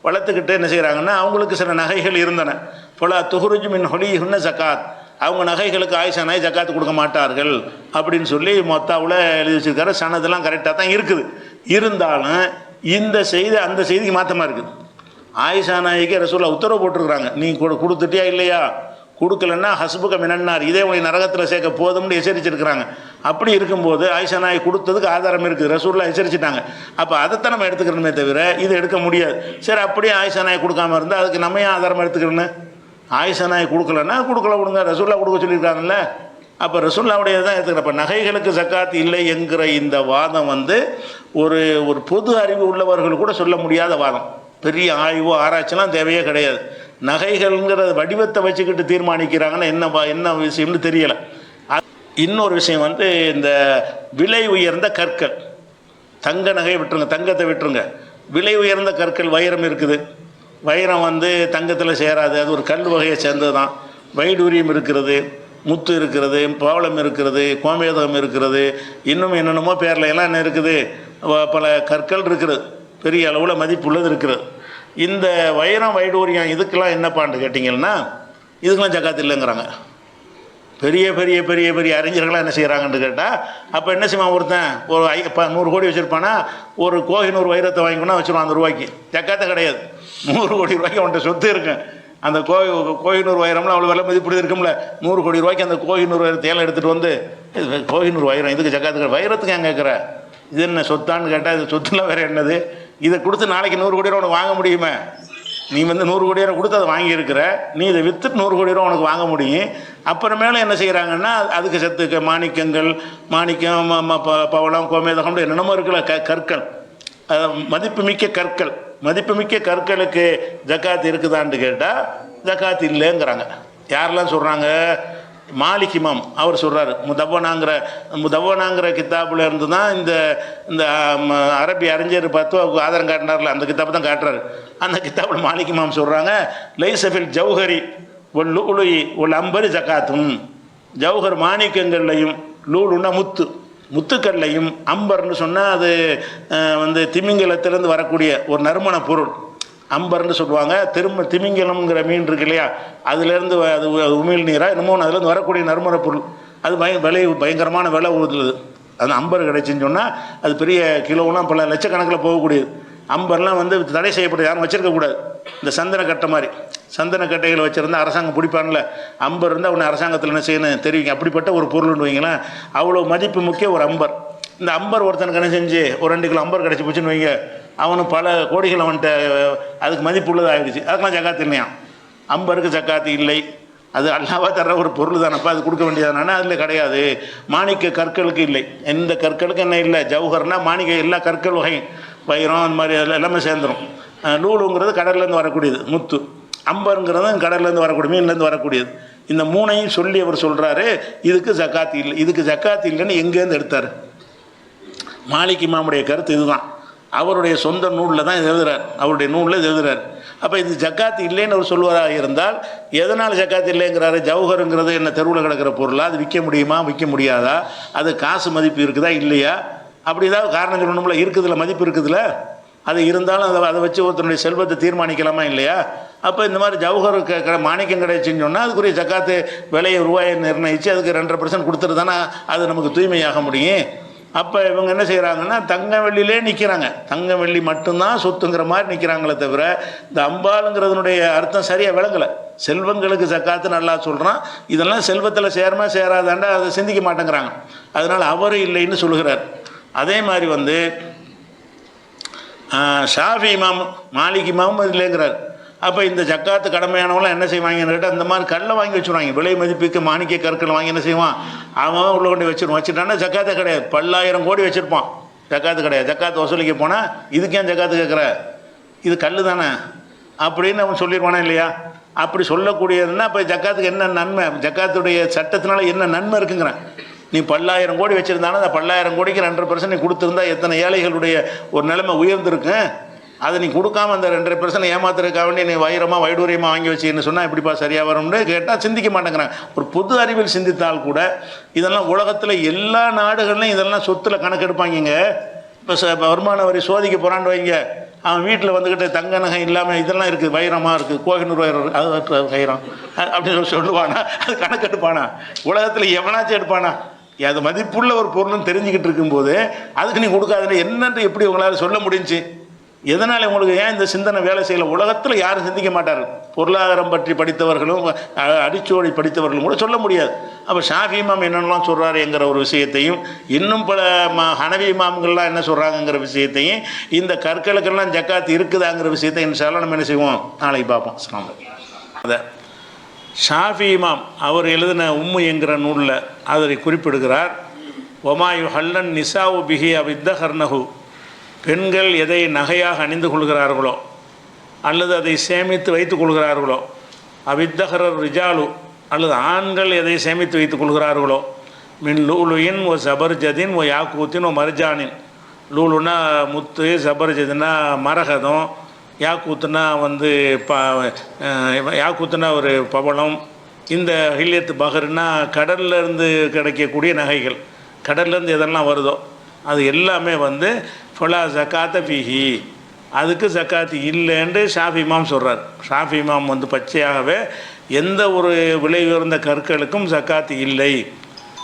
வளர்த்துக்கிட்டு என்ன செய்கிறாங்கன்னா, அவங்களுக்கு சில நகைகள் இருந்தன. போல துஹுருஜ் மின் ஹொலிஹுன்ன ஜக்காத், அவங்க நகைகளுக்கு ஆயிஷா நாய் ஜக்காத்து கொடுக்க மாட்டார்கள் அப்படின்னு சொல்லி மொத்தாவில் எழுதி வச்சுருக்காரு. சனதெல்லாம் கரெக்டாக தான் இருக்குது. இருந்தாலும் இந்த செய்தி அந்த செய்திக்கு மாற்றமாக இருக்குது. ஆயிஷா நாய்க்கு ரசூலுல்லாஹ் உத்தரவு போட்டிருக்கிறாங்க, நீ கொடுத்துட்டியா இல்லையா, கொடுக்கலன்னா ஹஸ்புக மினன்னார், இதே உங்களை நரகத்தில் சேர்க்க போதும்னு எச்சரிச்சிருக்கிறாங்க. அப்படி இருக்கும்போது ஆயிஷா நாய் கொடுத்ததுக்கு ஆதாரம் இருக்குது, ரசூலுல்லாஹ் எச்சரிச்சிட்டாங்க. அப்போ அதைத்தான் நம்ம எடுத்துக்கிறோமே தவிர இதை எடுக்க முடியாது. சரி, அப்படியே ஆயிஷா நாய் கொடுக்காம இருந்தால் அதுக்கு நம்ம ஏன் ஆதாரம் எடுத்துக்கிறோன்னு? ஆயிஷா நாய் கொடுக்கலன்னா கொடுக்கல விடுங்க, ரசூலுல்லாஹ் கொடுக்க சொல்லியிருக்காங்கல்ல. அப்போ ரசூலுல்லாஹ்வுடைய தான் எடுத்துக்கிறேன். அப்போ நகைகளுக்கு ஜக்காத் இல்லை என்கிற இந்த வாதம் வந்து ஒரு ஒரு பொது அறிவு உள்ளவர்கள் கூட சொல்ல முடியாத வாதம். பெரிய ஆய்வோ ஆராய்ச்சிலாம் தேவையே கிடையாது. நகைகள்ங்கிற வடிவத்தை வச்சுக்கிட்டு தீர்மானிக்கிறாங்கன்னா என்ன விஷயம்னு தெரியலை. இன்னொரு விஷயம் வந்து இந்த விலை உயர்ந்த கற்கள், தங்க நகை விட்டுருங்க, தங்கத்தை விட்டுருங்க, விலை உயர்ந்த கற்கள் வைரம் இருக்குது. வைரம் வந்து தங்கத்தில் சேராது, அது ஒரு கல் வகையை சேர்ந்தது தான். வைடூரியம் இருக்கிறது, முத்து இருக்கிறது, பவளம் இருக்கிறது, கோமேதகம் இருக்கிறது, இன்னும் என்னென்னமோ பேரில் எல்லாம் என்ன இருக்குது, பல கற்கள் இருக்கிறது, பெரிய அளவில் மதிப்புள்ளது இருக்கிறது. இந்த வைரம் வைடூரியம் இதுக்கெல்லாம் என்னப்பான்னு கேட்டிங்கன்னா, இதுக்கெல்லாம் ஜக்காத்து இல்லைங்கிறாங்க. பெரிய பெரிய பெரிய பெரிய அறிஞர்களாக என்ன செய்கிறாங்கன்னு கேட்டால், அப்போ என்ன செய்வான் ஒருத்தன் ஒரு 100 கோடி வச்சுருப்பானா, ஒரு கோஹினூர் வைரத்தை வாங்கிக்கணும்னா வச்சுருவான், அந்த ரூபாய்க்கு ஜக்காத்தை கிடையாது. 100 கோடி ரூபாய்க்கு அவன்கிட்ட சொத்து இருக்கும். அந்த கோஹினூர் வைரம்லாம் அவ்வளோ விலை மதிப்புள்ளது இருக்கும்ல, 100 கோடி ரூபாய்க்கு அந்த கோஹினூர் வைரத்தை ஏலம் எடுத்துகிட்டு வந்து, இது கோஹினூர் வைரம், இதுக்கு ஜக்காத்து வைரத்துக்கு ஏன் கேட்குற, இது என்ன சொத்தான்னு கேட்டால், இது சொத்துலாம் வேறு என்னது, இதை கொடுத்து நாளைக்கு 100 கோடி ரூபா உனக்கு வாங்க முடியுமே? நீ வந்து 100 கோடி ரூபா கொடுத்து அதை வாங்கியிருக்கிற, நீ இதை விற்றுட்டு 100 கோடி ரூபா உனக்கு வாங்க முடியும். அப்புறமேலே என்ன செய்கிறாங்கன்னா, அதுக்கு சத்துக்க மாணிக்கங்கள், மாணிக்கம், பவளம், கோமேதகம், என்னென்னமோ இருக்குல்ல கற்கள், மதிப்புமிக்க கற்கள், மதிப்புமிக்க கற்களுக்கு ஜக்காத் இருக்குதான்னு கேட்டால் ஜக்காத் இல்லைங்கிறாங்க. யாரெல்லாம் சொல்கிறாங்க? மாலிக் இமாம் அவர் சொல்கிறார். முதவ்வனாங்கிற கித்தாப்பில் இருந்து தான் இந்த அரபி அறிஞர் பார்த்து ஆதாரம் காட்டினார்ல, அந்த கித்தாப்பை தான் காட்டுறாரு. அந்த கித்தாப்பில் மாலிக் இமாம் சொல்கிறாங்க, லைசஃபில் ஜௌஹரி ஒல் லூலுயி ஒல் அம்பரி ஜக்காத்தும், ஜௌஹர் மாணிக்கங்கள்லையும், லூலுன்னா முத்துக்கள்லையும், அம்பர்னு சொன்னால் அது வந்து திமிங்கலத்திலேருந்து வரக்கூடிய ஒரு நறுமண பொருள், அம்பர்னு சொல்லுவாங்க. திமிங்கலம்ங்கிற மீன் இருக்கு இல்லையா, அதுலேருந்து அது உமிழ் நீராக என்னமோ அதுலேருந்து வரக்கூடிய நறுமண பொருள், அது விலை பயங்கரமான விலை உழுதுது. அது அம்பர் கிடைச்சின்னு சொன்னால் அது பெரிய கிலோலாம் பல லட்சக்கணக்கில் போகக்கூடியது. அம்பர்லாம் வந்து தடை செய்யப்பட்டு யாரும் வச்சுருக்கக்கூடாது. இந்த சந்தன கட்டை மாதிரி சந்தன கட்டைகளை வச்சுருந்தா அரசாங்கம் பிடிப்பான்ல, அம்பர் இருந்தால் உன்னை அரசாங்கத்தில் என்ன செய்யணும் தெரிவிங்க, அப்படிப்பட்ட ஒரு பொருள்னு வைங்களேன். அவ்வளோ மதிப்பு முக்கிய ஒரு அம்பர். இந்த அம்பர் ஒருத்தனுக்கு என்ன செஞ்சு ஒரு 2 கிலோ அம்பர் கிடச்சி போச்சுன்னு வைங்க, அவனுக்கு பல கோடிகள் அவன்கிட்ட அதுக்கு மதிப்பு உள்ளது ஆகிடுச்சு. அதுக்கெலாம் ஜக்காத்து இல்லையா? அம்பருக்கு ஜக்காத்து இல்லை, அது அல்லாஹ் தர்ற ஒரு பொருள் தானப்பா, அது கொடுக்க வேண்டியதானே, அதில் கிடையாது. மாணிக்க கற்களுக்கு இல்லை, எந்த கற்களுக்கு என்ன இல்லை, ஜவுஹர்னா மாணிக்க எல்லா கற்கள் வகை, வைரம் அந்த மாதிரி எல்லாமே சேர்ந்துடும். லூலுங்கிறது கடல்லேருந்து வரக்கூடியது முத்து, அம்பருங்கிறது கடல்லேருந்து வரக்கூடிய மீன்லேருந்து வரக்கூடியது. இந்த 3ஐயும் சொல்லி அவர் சொல்கிறாரு, இதுக்கு ஜக்காத்து இல்லை. இதுக்கு ஜக்காத்து இல்லைன்னு எங்கேருந்து எடுத்தார்? மாலிக் இமாமுடைய கருத்து இதுதான். அவருடைய சொந்த நூலில் தான் இது எழுதுறார், அவருடைய நூலில் இது எழுதுறார். அப்போ இது ஜக்காத்து இல்லைன்னு அவர் சொல்வதாக இருந்தால் எதனால் ஜக்காத்து இல்லைங்கிறாரு? ஜவுஹருங்கிறது என்ன தெருவில் கிடக்கிற பொருளா? அது விற்க முடியுமா, விற்க முடியாதா? அது காசு மதிப்பு இருக்குதா இல்லையா? அப்படி ஏதாவது காரணம் சொல்லணும்ல. இருக்குதுல, மதிப்பு இருக்குதுல. அது இருந்தாலும் அதை வச்சு ஒருத்தனுடைய செல்வத்தை தீர்மானிக்கலாமா இல்லையா? அப்போ இந்த மாதிரி ஜவுஹர் மாணிக்கம் கிடைச்சுன்னு சொன்னால் அதுக்குரிய ஜக்காத்து விலையை ரூபாயை நிர்ணயித்து அதுக்கு 2.5% கொடுத்துட்டு தானே அது நமக்கு தூய்மையாக முடியும். அப்போ இவங்க என்ன செய்கிறாங்கன்னா தங்க வெள்ளியிலே நிற்கிறாங்க. தங்க வெள்ளி மட்டும்தான் சொத்துங்கிற மாதிரி நிற்கிறாங்களே தவிர இந்த அம்பாளுங்கிறதுனுடைய அர்த்தம் சரியாக விளங்கலை. செல்வங்களுக்கு ஜக்காத்து நல்லா சொல்கிறான், இதெல்லாம் செல்வத்தில் சேரமா சேராதாண்டா அதை சிந்திக்க மாட்டேங்கிறாங்க. அதனால் அவர் இல்லைன்னு சொல்லுகிறார். அதே மாதிரி ஷாஃபி இமாம் மாலிக் இமாமும் இல்லைங்கிறார். அப்போ இந்த ஜக்காத்து கடமையானவங்களாம் என்ன செய்வாங்கன்னு கேட்டால் அந்த மாதிரி கல்லை வாங்கி வச்சுருவாங்க. விலை மதிப்புக்கு மாணிக்க கற்கள் வாங்கி என்ன செய்வான், அவன் உள்ள கொண்டு வச்சுட்டான்னா ஜக்காத்தே கிடையாது. 10,000 கோடி வச்சுருப்பான், ஜக்காத்து கிடையாது. ஜக்காத்து வசூலிக்க போனால் இதுக்கு ஏன் ஜக்காத்து கேட்குற, இது கல் தானே அப்படின்னு அவன் சொல்லிடுவானா இல்லையா? அப்படி சொல்லக்கூடியதுன்னா இப்போ ஜக்காத்துக்கு என்ன நன்மை, ஜக்காத்துடைய சட்டத்தினால என்ன நன்மை இருக்குங்கிறேன். நீ 10,000 கோடி வச்சுருந்தாலும் அந்த 10,000 கோடிக்கு 2% நீ கொடுத்துருந்தா எத்தனை ஏழைகளுடைய ஒரு நிலைமை உயர்ந்திருக்கும். அதை நீ கொடுக்காம அந்த 2.5% ஏமாத்துறதுக்காக வேண்டி நீ வைரமாக வைடூரியமாக வாங்கி வச்சுன்னு சொன்னால் எப்படிப்பா சரியாக வரும்னு கேட்டால் சிந்திக்க மாட்டேங்கிறாங்க. ஒரு பொது அறிவில் சிந்தித்தால் கூட இதெல்லாம் உலகத்தில் எல்லா நாடுகள்லையும் இதெல்லாம் சொத்தில் கணக்கெடுப்பாங்க. இப்போ வருமான வரி சோதிக்க போகிறான்னு வைங்க, அவன் வீட்டில் வந்துக்கிட்டு தங்க நகை இல்லாமல் இதெல்லாம் இருக்குது, வைரமாக இருக்குது, கோஹினூர் வைரம், அது வைரம் அப்படின்னு சொல்லுவானா? அது கணக்கெடுப்பானா? உலகத்தில் எவனாச்சும் எடுப்பானா? அது மதிப்புள்ள ஒரு பொருள்னு தெரிஞ்சுக்கிட்டு இருக்கும்போது அதுக்கு நீ கொடுக்காதுன்னு என்னன்று எப்படி உங்களால் சொல்ல முடிஞ்சு? எதனால் உங்களுக்கு ஏன் இந்த சிந்தனை வேலை செய்யலை? உலகத்தில் யாரும் சிந்திக்க மாட்டார்கள். பொருளாதாரம் பற்றி படித்தவர்களும் அடிச்சோடி படித்தவர்களும் கூட சொல்ல முடியாது. அப்போ ஷாஃபி இமாம் என்னென்னலாம் சொல்கிறாரு என்கிற ஒரு விஷயத்தையும், இன்னும் பல ஹனவி இமாம்கள்லாம் என்ன சொல்கிறாங்கங்கிற விஷயத்தையும், இந்த கற்களுக்கெல்லாம் ஜக்காத்து இருக்குதாங்கிற விஷயத்தையும் இன்ஷால்லா நம்ம என்ன செய்வோம், நாளைக்கு பார்ப்போம். அஸ்ஸலாமு அலைக்கும். அதை ஷாஃபி இமாம் அவர் எழுதின உம்மு என்கிற நூலில் அதை குறிப்பிடுகிறார். ஒமாயு ஹல்லன் நிசாவு பிஹி அவித்தஹர்னஹு, பெண்கள் எதை நகையாக அணிந்து கொள்கிறார்களோ அல்லது அதை சேமித்து வைத்துக் கொள்கிறார்களோ, அவித்தஹரர் ரிஜாலு, அல்லது ஆண்கள் எதை சேமித்து வைத்துக் கொள்கிறார்களோ, மின் லூலுயின் ஓ சபர்ஜதின் ஓ யாக்கூத்தின் ஓ மர்ஜானின். லூலுனா முத்து, சபர்ஜதுனா மரகதம், யாக்கூத்துனா யாக்கூத்துனா ஒரு பவளம். இந்த ஹில்யத்து பஹர்னா கடல்லேருந்து கிடைக்கக்கூடிய நகைகள், கடல்லேருந்து எதெல்லாம் வருதோ அது எல்லாமே ஃபலா ஜக்காத்த ஃபீஹி, அதுக்கு ஜக்காத்து இல்லைன்னு ஷாஃபி இமாம் சொல்கிறார். ஷாஃபி இமாம் பச்சையாகவே எந்த ஒரு விலை உயர்ந்த கற்களுக்கும் ஜக்காத்து இல்லை.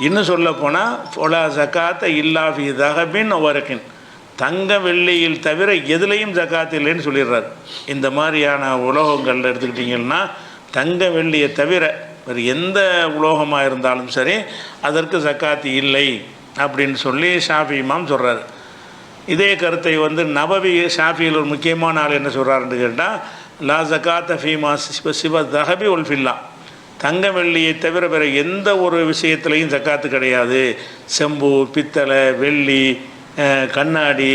இன்னும் சொல்லப்போனால் ஃபலா ஜக்காத்த இல்லா ஃபி தஹபின் வரக்கின், தங்க வெள்ளியில் தவிர எதுலேயும் ஜக்காத்து இல்லைன்னு சொல்லிடுறார். இந்த மாதிரியான உலோகங்கள் எடுத்துக்கிட்டிங்கன்னா தங்க வெள்ளியை தவிர வேறு எந்த உலோகமாக இருந்தாலும் சரி அதற்கு ஜக்காத்து இல்லை அப்படின்னு சொல்லி ஷாஃபி இமாம் சொல்கிறார். இதே கருத்தை நபவி ஷாஃபியில் ஒரு முக்கியமான ஆள் என்ன சொல்கிறாருன்னு கேட்டால், லா ஜக்காத்த ஃபீமா சிவ தஹபி உல் ஃபில்லா, தங்க வெள்ளியை தவிர வேறு எந்த ஒரு விஷயத்துலையும் ஜக்காத்து கிடையாது. செம்பு, பித்தளை, வெள்ளி, கண்ணாடி,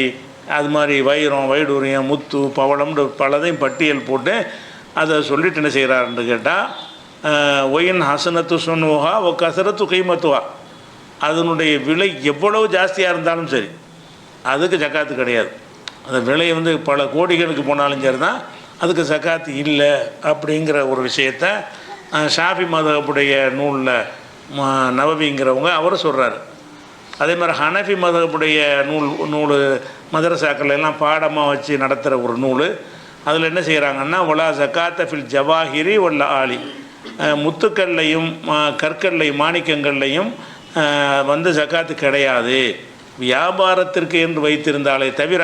அது மாதிரி வைரம், வைடூரியம், முத்து, பவளம்னு பலதையும் பட்டியல் போட்டு அதை சொல்லிட்டு என்ன செய்கிறாருன்னு கேட்டால், ஒயின் ஹசனத்து சொன்னுவா ஒ கசரத்து கைமத்துவா, அதனுடைய விலை எவ்வளவு ஜாஸ்தியாக இருந்தாலும் சரி அதுக்கு ஜக்காத்து கிடையாது. அந்த விலை பல கோடிகளுக்கு போனாலும் சரி தான் அதுக்கு ஜக்காத்து இல்லை அப்படிங்கிற ஒரு விஷயத்தை ஷாஃபி மதஹபுடைய நூலில் நவவிங்கிறவங்க அவர் சொல்கிறார். அதே மாதிரி ஹனஃபி மதஹபுடைய நூல் மதரசாக்கள் எல்லாம் பாடமாக வச்சு நடத்துகிற ஒரு நூல். அதில் என்ன செய்கிறாங்கன்னா, ஒலா ஜக்காத்த ஃபில் ஜவாஹிரி ஒல்ல ஆலி, முத்துக்கல்லையும் கற்கள்லையும் மாணிக்கங்கள்லையும் ஜக்காத்து கிடையாது. வியாபாரத்திற்கு என்று வைத்திருந்தாலே தவிர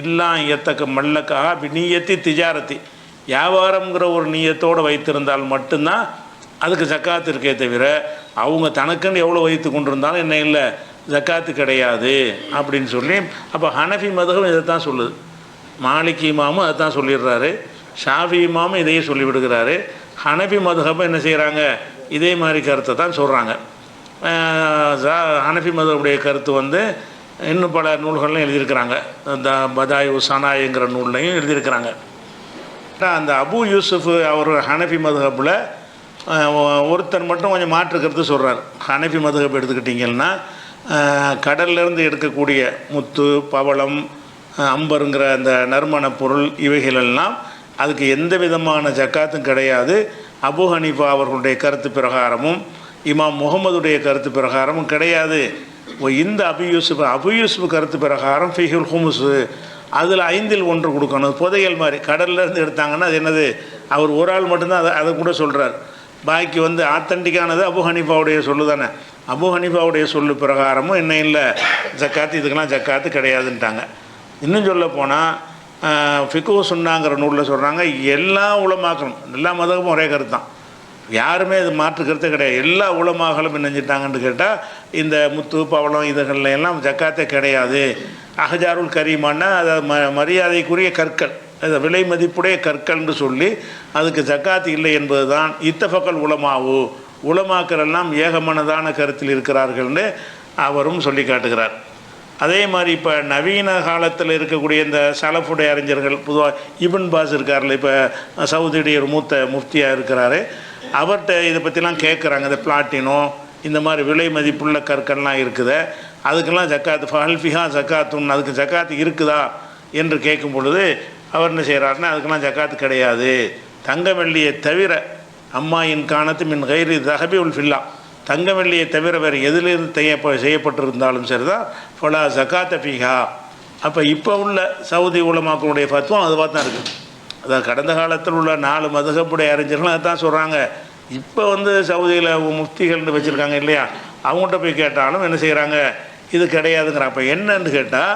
இல்லா எத்தக்க மல்லக்கா நீயத்தி திஜாரத்தி, வியாபாரங்கிற ஒரு நீயத்தோடு வைத்திருந்தால் மட்டும்தான் அதுக்கு ஜக்காத்து இருக்கே தவிர அவங்க தனக்குன்னு எவ்வளோ வைத்து கொண்டிருந்தாலும் என்ன இல்லை, ஜக்காத்து கிடையாது அப்படின்னு சொல்லி. அப்போ ஹனஃபி மதகம் இதை தான் சொல்லுது, மாலிக் இமாமும் அதை தான் சொல்லிடுறாரு, ஷாஃபி இமாமும் இதையே சொல்லிவிடுகிறாரு. ஹனஃபி மதகம் என்ன செய்கிறாங்க, இதே மாதிரி கருத்தை தான் சொல்கிறாங்க. ஹனஃபி மதகுடைய கருத்து இன்னும் பல நூல்கள்லையும் எழுதியிருக்கிறாங்க. இந்த பதாய் சனாய்ங்கிற நூல்லையும் எழுதியிருக்கிறாங்க. அந்த அபு யூசுஃப் அவர் ஹனஃபி மதஹபில் ஒருத்தர் மட்டும் கொஞ்சம் மாற்று கருத்து சொல்கிறார். ஹனஃபி மதஹப் எடுத்துக்கிட்டிங்கன்னா கடல்லேருந்து எடுக்கக்கூடிய முத்து, பவளம், அம்பருங்கிற அந்த நறுமண பொருள் இவைகளெல்லாம் அதுக்கு எந்த விதமான ஜக்காத்தும் கிடையாது. அபு ஹனீஃபா அவர்களுடைய கருத்து பிரகாரமும் இமாம் முகமதுடைய கருத்து பிரகாரமும் கிடையாது. இந்த அபு யூசுப் கருத்து பிரகாரம் ஃபிஹுல் ஹுமுஸு, அதில் 1/5 கொடுக்கணும். புதையல் மாதிரி கடல்லேருந்து எடுத்தாங்கன்னா அது என்னது, அவர் ஒரு ஆள் மட்டும்தான் அதை கூட சொல்கிறார். பாக்கி ஆத்தன்டிக்கானது அபு ஹனீஃபாவுடைய சொல்லு தானே. அபு ஹனீஃபாவுடைய சொல்லு பிரகாரமும் என்ன இல்லை, ஜக்காத்து இதுக்கெல்லாம் ஜக்காத்து கிடையாதுன்ட்டாங்க. இன்னும் சொல்ல போனால் ஃபிக்கு சுன்னாங்கிற நூலில் சொல்கிறாங்க, எல்லா உலமாக்களும் எல்லா மதமும் ஒரே கருத்து தான், யாருமே இது மாற்று கருத்தே கிடையாது. எல்லா உலமாக்களும் என்ன செஞ்சிட்டாங்கன்னு கேட்டால் இந்த முத்து பவளம் இதுகளில் எல்லாம் ஜக்காத்தே கிடையாது. அஹஜாருல் கரீமான்னா அதை மரியாதைக்குரிய கற்கள், அதை விலை மதிப்புடைய கற்கள்னு சொல்லி அதுக்கு ஜக்காத்து இல்லை என்பது தான் இத்தஃபக்கல் உலமாக்கள் எல்லாம் ஏகமனதான கருத்தில் இருக்கிறார்கள்னு அவரும் சொல்லி காட்டுகிறார். அதே மாதிரி இப்போ நவீன காலத்தில் இருக்கக்கூடிய இந்த சலஃபுடைய அறிஞர்கள், பொதுவாக இப்னு பாஸ் இருக்கார்ல, இப்போ சவுதியுடைய ஒரு மூத்த முஃப்தியாக இருக்கிறாரு, அவர்கிட்ட இதை பற்றிலாம் கேட்குறாங்க. இந்த பிளாட்டினோ இந்த மாதிரி விலை மதிப்புள்ள கற்கள்லாம் இருக்குது, அதுக்கெல்லாம் ஜக்காத்து ஃபஹல்ஃபிஹா ஜக்காத்துன்னு, அதுக்கு ஜக்காத்து இருக்குதா என்று கேட்கும் பொழுது அவர் என்ன செய்கிறாருன்னா, அதுக்கெல்லாம் ஜக்காத்து கிடையாது. தங்க வெள்ளியை தவிர அம்மாயின் காணத்து மின் கைரி தஹபி உல் ஃபில்லா, தங்க வெள்ளியை தவிர வேறு எதிலிருந்து செய்யப்பட்டிருந்தாலும் சரி தான் ஃபலா ஜக்காத்த ஃபீஹா. அப்போ இப்போ உள்ள சவுதி உலமாக்களுடைய ஃபத்வா அதுவாக தான் இருக்குது. அதாவது கடந்த காலத்தில் உள்ள 4 மதுஹப்புடைய அறிஞர்களும் அதுதான் சொல்கிறாங்க. இப்போ சவுதியில் முஃப்திகள்னு வச்சுருக்காங்க இல்லையா, அவங்கள்ட்ட போய் கேட்டாலும் என்ன செய்கிறாங்க, இது கிடையாதுங்கிறாங்க. அப்போ என்னன்னு கேட்டால்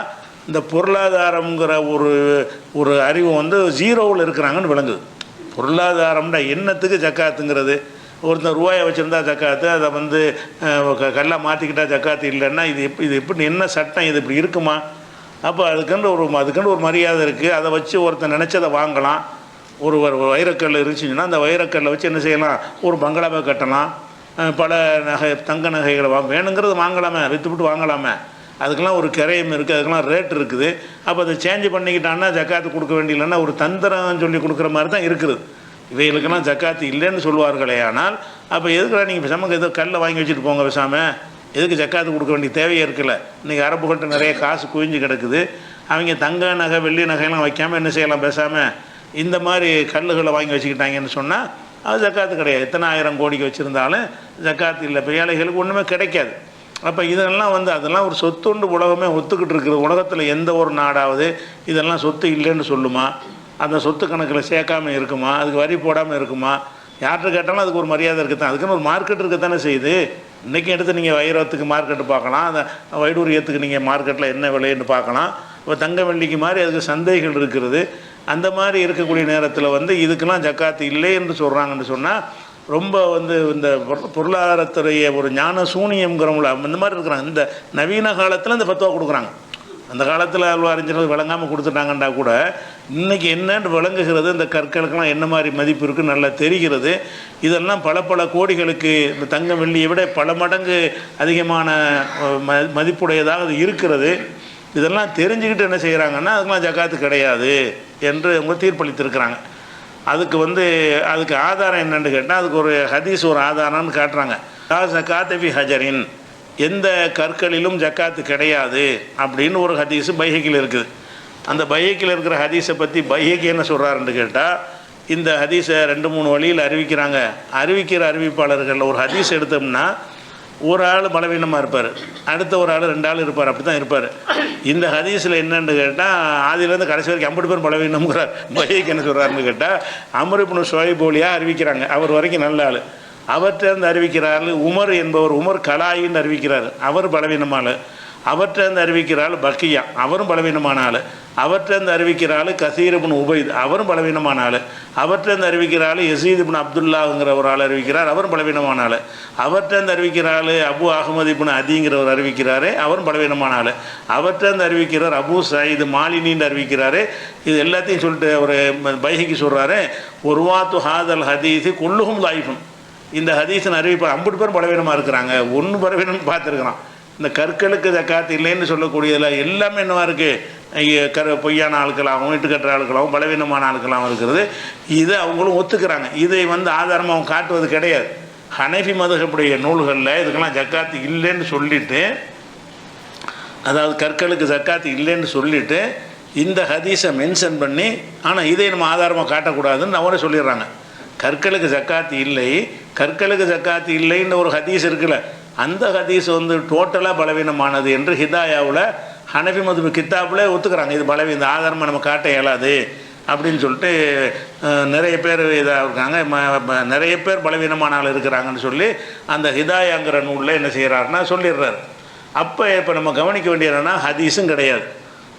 இந்த பொருளாதாரங்கிற ஒரு அறிவு 0வில் இருக்கிறாங்கன்னு விளங்குது. பொருளாதாரம்னா என்னத்துக்கு ஜக்காத்துங்கிறது, ஒருத்தர் ரூபாயை வச்சுருந்தா ஜக்காத்து, அதை கல்லாக மாற்றிக்கிட்டால் ஜக்காத்து இல்லைன்னா இது எப்படி என்ன சட்டம், இது இப்படி இருக்குமா? அப்போ அதுக்குன்னு ஒரு மரியாதை இருக்குது. அதை வச்சு ஒருத்தர் நினச்சதை வாங்கலாம். ஒரு வைரக்கல் இருந்துச்சுன்னா அந்த வைரக்கல்லை வச்சு என்ன செய்யலாம், ஒரு பங்களாவை கட்டலாம், பல தங்க நகைகளை வேணுங்கிறது வாங்கலாமே, விற்றுவிட்டு வாங்கலாமே. அதுக்கெல்லாம் ஒரு கிரையம் இருக்குது, அதுக்கெல்லாம் ரேட் இருக்குது. அப்போ அதை சேஞ்சு பண்ணிக்கிட்டான்னா ஜக்காத்து கொடுக்க வேண்டியலைன்னா ஒரு தந்திரம் சொல்லி கொடுக்குற மாதிரி தான் இருக்குது. இவைகளுக்கெல்லாம் ஜக்காத்து இல்லைன்னு சொல்லுவார்களே. ஆனால் அப்போ எதுக்குலாம் நீங்கள் பேசாமல் ஏதோ கல்லை வாங்கி வச்சுட்டு போங்க, பேசாமல் எதுக்கு ஜக்காத்து கொடுக்க வேண்டிய தேவையே இருக்குல்ல. இன்றைக்கி அரபுகள்கிட்ட நிறைய காசு குவிஞ்சு கிடக்குது. அவங்க தங்க நகை வெள்ளி நகையெல்லாம் வைக்காமல் என்ன செய்யலாம், பேசாமல் இந்த மாதிரி கல்லுகளை வாங்கி வச்சுக்கிட்டாங்கன்னு சொன்னால் அது ஜக்காத்து கிடையாது. எத்தனை 1000 கோடிக்கு வச்சுருந்தாலும் ஜக்காத்து இல்லை, இப்போ ஏழைகளுக்கு ஒன்றுமே கிடைக்காது. அப்போ இதெல்லாம் அதெல்லாம் ஒரு சொத்துண்டு உலகமே ஒத்துக்கிட்டு இருக்குது. உலகத்தில் எந்த ஒரு நாடாவது இதெல்லாம் சொத்து இல்லைன்னு சொல்லுமா, அந்த சொத்து கணக்கில் சேர்க்காமல் இருக்குமா, அதுக்கு வரி போடாமல் இருக்குமா? யார்கிட்ட கேட்டாலும் அதுக்கு ஒரு மரியாதை இருக்குது தான், அதுக்குன்னு ஒரு மார்க்கெட் இருக்கத்தானே செய்யுது. இன்றைக்கி எடுத்து நீங்கள் வைரத்துக்கு மார்க்கெட்டு பார்க்கலாம், அந்த வைடூரியத்துக்கு நீங்கள் மார்க்கெட்டில் என்ன விலைன்னு பார்க்கலாம். இப்போ தங்க வெள்ளிக்கு மாதிரி அதுக்கு சந்தைகள் இருக்கிறது. அந்த மாதிரி இருக்கக்கூடிய நேரத்தில் இதுக்கெல்லாம் ஜக்காத்து இல்லை என்று சொல்கிறாங்கன்னு சொன்னால் ரொம்ப இந்த பொருளாதாரத்துடைய ஒரு ஞான சூனியம்ங்கிறவங்கள இந்த மாதிரி இருக்கிறாங்க. இந்த நவீன காலத்தில் இந்த ஃபத்வா கொடுக்குறாங்க. அந்த காலத்தில் அறிஞர்கள் விளங்காமல் கொடுத்துட்டாங்கண்டா கூட இன்றைக்கி என்னன்னு விளங்குகிறது. இந்த கற்களுக்கெல்லாம் என்ன மாதிரி மதிப்பு இருக்குன்னு நல்லா தெரிகிறது. இதெல்லாம் பல கோடிகளுக்கு இந்த தங்க வெள்ளியை விட பல மடங்கு அதிகமான மதிப்புடையதாக அது இருக்கிறது. இதெல்லாம் தெரிஞ்சுக்கிட்டு என்ன செய்கிறாங்கன்னா அதுக்கெல்லாம் ஜக்காத்து கிடையாது என்று அவங்க தீர்ப்பளித்திருக்கிறாங்க. அதுக்கு ஆதாரம் என்னென்னு கேட்டால் அதுக்கு ஒரு ஹதீஸ் ஒரு ஆதாரம்னு காட்டுறாங்க. ஜக்காத்து ஃபி ஹஜரின், எந்த கற்களிலும் ஜக்காத்து கிடையாது அப்படின்னு ஒரு ஹதீஸு பைஹக்கில் இருக்குது. அந்த பைஹக்கில் இருக்கிற ஹதீஸை பற்றி பைஹக்கி என்ன சொல்கிறாருன்னு கேட்டால், இந்த ஹதீஸை 2-3 வழியில் அறிவிக்கிறாங்க. அறிவிக்கிற அறிவிப்பாளர்கள் ஒரு ஹதீஸ் எடுத்தோம்னா ஒரு ஆள் பலவீனமாக இருப்பார், அடுத்த ஒரு ஆள் 2 ஆள் இருப்பார், அப்படி தான் இருப்பார். இந்த ஹதீஸில் என்னென்னு கேட்டால் ஆதியிலேருந்து கடைசி வரைக்கும் 50 பேர் பலவீனம்ங்கிறார். பைஹக்கி என்ன சொல்கிறாருன்னு கேட்டால், அம்ர் இப்னு ஷுவைப் அறிவிக்கிறாங்க, அவர் வரைக்கும் நல்ல ஆள். அவர்கிட்ட அறிவிக்கிறாள் உமர் என்பவர், உமர் கலாயின்னு அறிவிக்கிறார், அவர் பலவீனமான ஆள். அவர்கிட்ட அறிவிக்கிறாள் பக்கியா, அவரும் பலவீனமான ஆள். அவர்கிட்ட அறிவிக்கிறாள் கசீர் இப்னு உபைத், அவரும் பலவீனமான ஆள். அவர்கிட்ட அறிவிக்கிறாள் யசீத் இப்னு அப்துல்லாங்கிற ஒரு ஆள் அறிவிக்கிறார், அவரும் பலவீனமான ஆள். அவர்கிட்ட அறிவிக்கிறாள் அபு அஹமது இப்னு அதிங்கிறவர் அறிவிக்கிறாரு, அவரும் பலவீனமான ஆள். அவர்கிட்ட அறிவிக்கிறார் அபு சயீத் மாலினின்னு அறிவிக்கிறாரு. இது எல்லாத்தையும் சொல்லிட்டு ஒரு பைஹக்கி சொல்கிறாரு, ஒருவாத்து ஹாதல் ஹதீஸு குல்லுஹும் லைஃபும், இந்த ஹதீஸின் அறிவிப்பார் 50 பேர் பலவீனமாக இருக்கிறாங்க, ஒன்று பலவீனம்னு பார்த்துருக்குறான். இந்த கற்களுக்கு ஜக்காத்து இல்லைன்னு சொல்லக்கூடியதில் எல்லாமே என்னவா இருக்குது, பொய்யான ஆட்களாகவும் இட்டுக்கட்டுற ஆட்களாகவும் பலவீனமான ஆட்களாகவும் இருக்கிறது. இதை அவங்களும் ஒத்துக்கிறாங்க. இதை ஆதாரமாக அவங்க காட்டுவது கிடையாது. ஹனஃபி மதுஹப்புடைய நூல்களில் இதுக்கெல்லாம் ஜக்காத்து இல்லைன்னு சொல்லிவிட்டு அதாவது கற்களுக்கு ஜக்காத்து இல்லைன்னு சொல்லிவிட்டு இந்த ஹதீஸை மென்ஷன் பண்ணி, ஆனால் இதை நம்ம ஆதாரமாக காட்டக்கூடாதுன்னு அவரே சொல்லிடுறாங்க. கற்களுக்கு ஜக்காத்து இல்லை, கற்களுக்கு ஜக்காத்து இல்லைன்னு ஒரு ஹதீஸ் இருக்குல்ல, அந்த ஹதீஸ் வந்து டோட்டலாக பலவீனமானது என்று ஹிதாயாவில் ஹனஃபி மதுபு கித்தாப்பில் ஒத்துக்கிறாங்க. இது இந்த ஆதாரமாக நம்ம காட்ட இயலாது அப்படின்னு சொல்லிட்டு நிறைய பேர் இதாக இருக்காங்க. நிறைய பேர் பலவீனமான ஆள் இருக்கிறாங்கன்னு சொல்லி அந்த ஹிதாயாங்கிற நூலில் என்ன செய்கிறாருன்னா சொல்லிடுறாரு. அப்போ இப்போ நம்ம கவனிக்க வேண்டியதுன்னா ஹதீஸும் கிடையாது,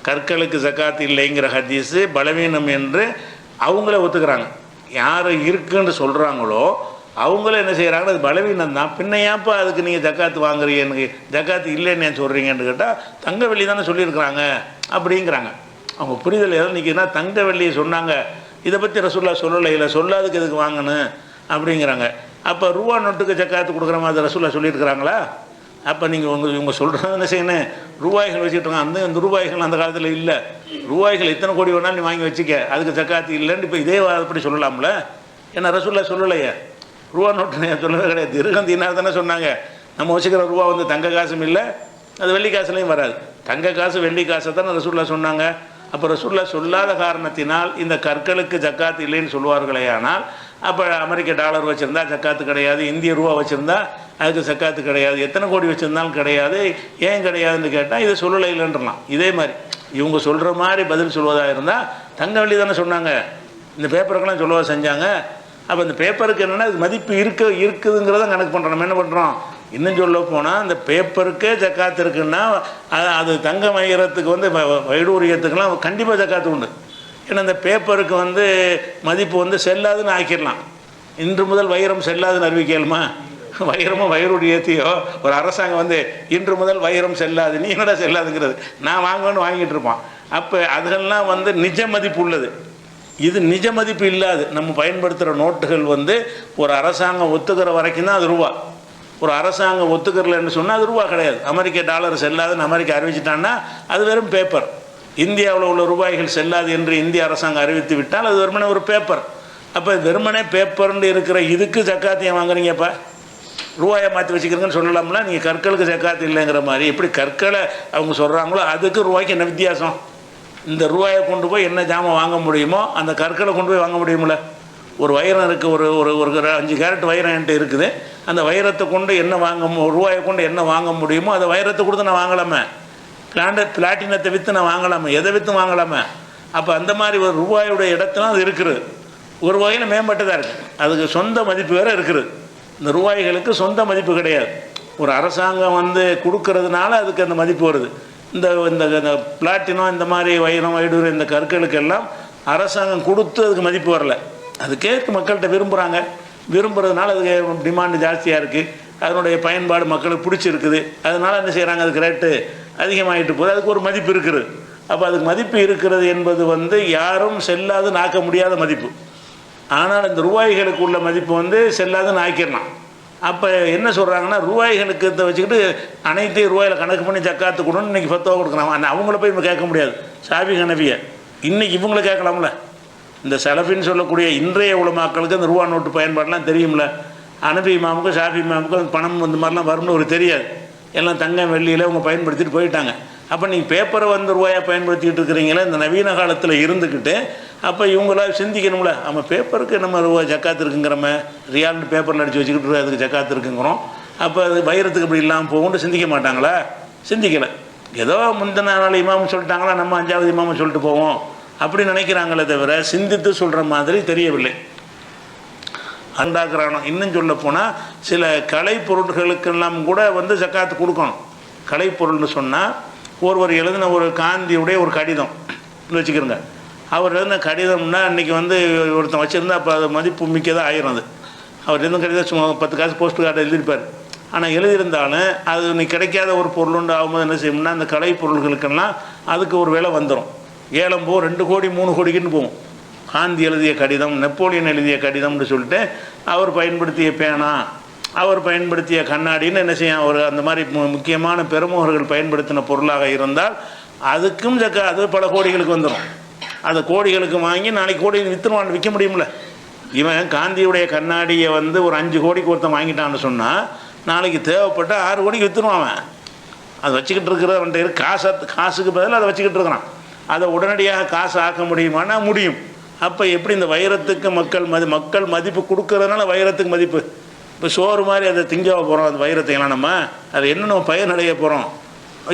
கற்களுக்கு ஜக்காத்து இல்லைங்கிற ஹதீஸு பலவீனம் என்று அவங்களே ஒத்துக்கிறாங்க. யார் இருக்குன்னு சொல்கிறாங்களோ அவங்களே என்ன செய்கிறாங்க, அது பலவீனம் தான், பின்னையாப்பா அதுக்கு நீங்கள் ஜக்காத்து வாங்குறீங்க, எனக்கு ஜக்காத்து இல்லைன்னு ஏன் சொல்கிறீங்கன்னு கேட்டால் தங்க வெள்ளி தானே சொல்லியிருக்கிறாங்க அப்படிங்கிறாங்க. அவங்க புரிதல் எதாவது நிற்கிதுன்னா தங்க வெள்ளியை சொன்னாங்க, இதை பற்றி ரசூல்லா சொல்லலை, இல்லை சொல்லாதுக்கு எதுக்கு வாங்கணும் அப்படிங்கிறாங்க. அப்போ ரூபா நோட்டுக்கு ஜக்காத்து கொடுக்குற மாதிரி ரசூல்லா சொல்லியிருக்கிறாங்களா? அப்போ நீங்கள் இவங்க சொல்கிறது என்ன செய்யணும், ரூபாய்கள் வச்சுக்கிட்டாங்க. அந்த ரூபாய்கள் அந்த காலத்தில் இல்லை, ரூபாய்கள் எத்தனை கோடி வேணாலும் நீ வாங்கி வச்சுக்க, அதுக்கு ஜக்காத்து இல்லைன்னு இப்போ இதே அப்படி சொல்லலாம்ல? ஏன்னா ரசூல்லா சொல்லலையே, ரூபா நோட்டு சொல்லவே கிடையாது. திருகம் தீனார் தானே சொன்னாங்க. நம்ம வச்சுக்கிற ரூபா வந்து தங்க காசும் இல்லை, அது வெள்ளி காசுலையும் வராது. தங்க காசு வெள்ளி காசை தானே ரசூல்லா சொன்னாங்க. அப்போ ரசூல்லா சொல்லாத காரணத்தினால் இந்த கற்களுக்கு ஜக்காத்து இல்லைன்னு சொல்லுவார்களே. ஆனால் அப்போ அமெரிக்க டாலர் வச்சுருந்தா ஜக்காத்து கிடையாது, இந்திய ரூபா வச்சுருந்தா அதுக்கு ஜக்காத்து கிடையாது, எத்தனை கோடி வச்சுருந்தாலும் கிடையாது. ஏன் கிடையாதுன்னு கேட்டால் இதை சொல்லலை இல்லைன்றலாம். இதே மாதிரி இவங்க சொல்கிற மாதிரி பதில் சொல்வதாக இருந்தால் தங்க வெள்ளி தானே சொன்னாங்க, இந்த பேப்பருக்கெல்லாம் சொல்லவா செஞ்சாங்க? அப்போ இந்த பேப்பருக்கு என்னென்னா அது மதிப்பு இருக்குதுங்கிறத கணக்கு பண்ணுறோம். நம்ம என்ன பண்ணுறோம், இன்னும் சொல்ல போனால் அந்த பேப்பருக்கே ஜக்காத்து இருக்குன்னா அது தங்க வைரத்துக்கு வந்து வைடூரியத்துக்கெல்லாம் கண்டிப்பாக ஜக்காத்து உண்டு. ஏன்னா இந்த பேப்பருக்கு வந்து மதிப்பு வந்து செல்லாதுன்னு ஆக்கிடலாம். இன்று முதல் வைரம் செல்லாதுன்னு அறிவிக்கலுமா? வைரமோ வைரூரியத்தையோ ஒரு அரசாங்கம் வந்து இன்று முதல் வைரம் செல்லாது, நீ என்னடா செல்லாதுங்கிறது, நான் வாங்கணும்னு வாங்கிட்டு இருப்பான். அப்போ அதெல்லாம் வந்து நிஜ மதிப்பு உள்ளது, இது நிஜ மதிப்பு இல்லாது. நம்ம பயன்படுத்துகிற நோட்டுகள் வந்து ஒரு அரசாங்கம் ஒத்துக்கிற வரைக்கும் தான் அது ரூபா. ஒரு அரசாங்கம் ஒத்துக்கிறலன்னு சொன்னால் அது ரூபா கிடையாது. அமெரிக்க டாலர் செல்லாதுன்னு அமெரிக்கா அறிவிச்சிட்டான்னா அது வெறும் பேப்பர். இந்தியாவில் உள்ள ரூபாய்கள் செல்லாது என்று இந்திய அரசாங்கம் அறிவித்து விட்டால் அது வெறுமனே ஒரு பேப்பர். அப்போ வெறுமனே பேப்பர்னு இருக்கிற இதுக்கு ஜக்காத்தியம் வாங்குறீங்கப்பா, ரூபாயை மாற்றி வச்சுக்கிறீங்கன்னு சொல்லலாம்ல. நீங்கள் கற்களுக்கு ஜக்காத்து இல்லைங்கிற மாதிரி எப்படி கற்களை அவங்க சொல்கிறாங்களோ அதுக்கு ரூபாய்க்கு என்ன வித்தியாசம்? இந்த ரூபாயை கொண்டு போய் என்ன ஜாமான் வாங்க முடியுமோ அந்த கற்களை கொண்டு போய் வாங்க முடியுமில்ல? ஒரு வைரம் இருக்குது, ஒரு 5 கேரட் வைரம் என்கிட்ட இருக்குது, அந்த வைரத்தை கொண்டு என்ன ரூபாயை கொண்டு என்ன வாங்க முடியுமோ அதை வைரத்தை கொடுத்து நான் வாங்கலாமே, பிளாட்டினத்தை விற்று நான் வாங்கலாமே, எதை விற்று வாங்கலாமே. அப்போ அந்த மாதிரி ஒரு ரூபாயோட இடத்துல அது இருக்குது. ஒரு வகையில் மேம்பட்டதாக இருக்குது, அதுக்கு சொந்த மதிப்பு வேறு இருக்குது. இந்த ரூபாய்களுக்கு சொந்த மதிப்பு கிடையாது. ஒரு அரசாங்கம் வந்து கொடுக்கறதுனால அதுக்கு அந்த மதிப்பு வருது. இந்த பிளாட்டினம் இந்த மாதிரி வைரம் வைடூரியம் இந்த கற்களுக்கெல்லாம் அரசாங்கம் கொடுத்து அதுக்கு மதிப்பு வரல, அதுக்கேற்று மக்கள்கிட்ட விரும்புகிறதுனால அதுக்கு டிமாண்டு ஜாஸ்தியாக இருக்குது, அதனுடைய பயன்பாடு மக்களுக்கு பிடிச்சிருக்குது, அதனால் என்ன செய்கிறாங்க, அதுக்கு ரேட்டு அதிகமாகிட்டு போகுது, அதுக்கு ஒரு மதிப்பு இருக்குது. அப்போ அதுக்கு மதிப்பு இருக்கிறது என்பது வந்து யாரும் செல்லாது நாக்க முடியாத மதிப்பு. ஆனால் இந்த ரூபாய்களுக்கு உள்ள மதிப்பு வந்து செல்லாதுன்னு ஆக்கிடலாம். அப்போ என்ன சொல்கிறாங்கன்னா, ரூபாய்களுக்கு இதை வச்சுக்கிட்டு அனைத்தையும் ரூபாயில் கணக்கு பண்ணி ஜக்காத்து கொடுன்னு இன்றைக்கி ஃபத்வா கொடுக்குறாங்க. ஆனால் அவங்கள போய் இப்போ கேட்க முடியாது, ஷாஃபி ஹனஃபியை. இன்றைக்கி இவங்கள கேட்கலாம்ல. இந்த சலஃபின்னு சொல்லக்கூடிய இன்றைய உலமாக்களுக்கு அந்த ரூபா நோட்டு பயன்பாடெலாம் தெரியும்ல. ஹனஃபி இமாமுக்கும் ஷாஃபி இமாமுக்கும் பணம் இந்த மாதிரிலாம் வரும்னு ஒரு தெரியாது. எல்லாம் தங்கம் வெள்ளியில் அவங்க பயன்படுத்திட்டு போயிட்டாங்க. அப்போ நீங்கள் பேப்பரை வந்து ரூபாயாக பயன்படுத்திக்கிட்டு இருக்கிறீங்களே இந்த நவீன காலத்தில் இருந்துக்கிட்டு, அப்போ இவங்களாம் சிந்திக்கணும்ல, நம்ம பேப்பருக்கு நம்ம ரூபாய் ஜக்காத்து இருக்குங்கிறோம, ரியால்னு பேப்பரில் அடித்து வச்சுக்கிட்டு அதுக்கு ஜக்காத்து இருக்குங்கிறோம். அப்போ அது வைரத்துக்கு இப்படி இல்லாமல் போகும்னு சிந்திக்க மாட்டாங்களா? சிந்திக்கலை. ஏதோ முந்தின நாள் இமாமும் சொல்லிட்டாங்களா, நம்ம 5வது இமாமும் சொல்லிட்டு போவோம் அப்படி நினைக்கிறாங்களே தவிர சிந்தித்து சொல்கிற மாதிரி தெரியவில்லை. அண்டாக்குறானோ. இன்னும் சொல்ல போனால் சில கலை பொருட்களுக்கெல்லாம் கூட வந்து ஜக்காத்து கொடுக்கணும். கலைப்பொருள்னு சொன்னால் ஒருவர் எழுதின ஒரு காந்தியுடைய ஒரு கடிதம் வச்சுக்கிறோங்க. அவர் எழுதின கடிதம்னா இன்றைக்கி வந்து ஒருத்தன் வச்சுருந்தா அப்போ அது மதிப்பு மிக்கதாக ஆயிரும். அது அவர் எழுதின கடிதம் சும்மா 10 காசு போஸ்ட் கார்டு எழுதியிருப்பார். ஆனால் எழுதியிருந்தாலும் அது இன்னைக்கு கிடைக்காத ஒரு பொருளுண்டு ஆகும்போது என்ன செய்யணும்னா அந்த கலை பொருள்களுக்கெல்லாம் அதுக்கு ஒரு விலை வந்துடும். ஏலம் 2 கோடி 3 கோடிக்குன்னு போகும். காந்தி எழுதிய கடிதம், நெப்போலியன் எழுதிய கடிதம்னு சொல்லிட்டு அவர் பயன்படுத்திய பேனா, அவர் பயன்படுத்திய கண்ணாடின்னு என்ன செய்யும், அவர் அந்த மாதிரி முக்கியமான பெருமுகர்கள் பயன்படுத்தின பொருளாக இருந்தால் அதுக்கும் அது பல கோடிகளுக்கு வந்துடும். அந்த கோடிகளுக்கு வாங்கி நாளைக்கு கோடி விற்க முடியும்ல. இவன் காந்தியுடைய கண்ணாடியை வந்து ஒரு 5 கோடிக்கு ஒருத்தன் வாங்கிட்டான்னு சொன்னால் நாளைக்கு தேவைப்பட்ட 6 கோடிக்கு விற்றுருவான். அவன் அது வச்சுக்கிட்டு இருக்கிற காசுக்கு பதில் அதை வச்சுக்கிட்டு இருக்கிறான். அதை உடனடியாக காசு ஆக்க முடியுமானா முடியும். அப்போ எப்படி இந்த வைரத்துக்கு மக்கள் மதிப்பு கொடுக்கறதுனால வைரத்துக்கு மதிப்பு? இப்போ சோறு மாதிரி அதை திங்கவ போகிறோம் அந்த வைரத்தையெல்லாம் அது என்ன நம்ம பயனடைய போகிறோம்?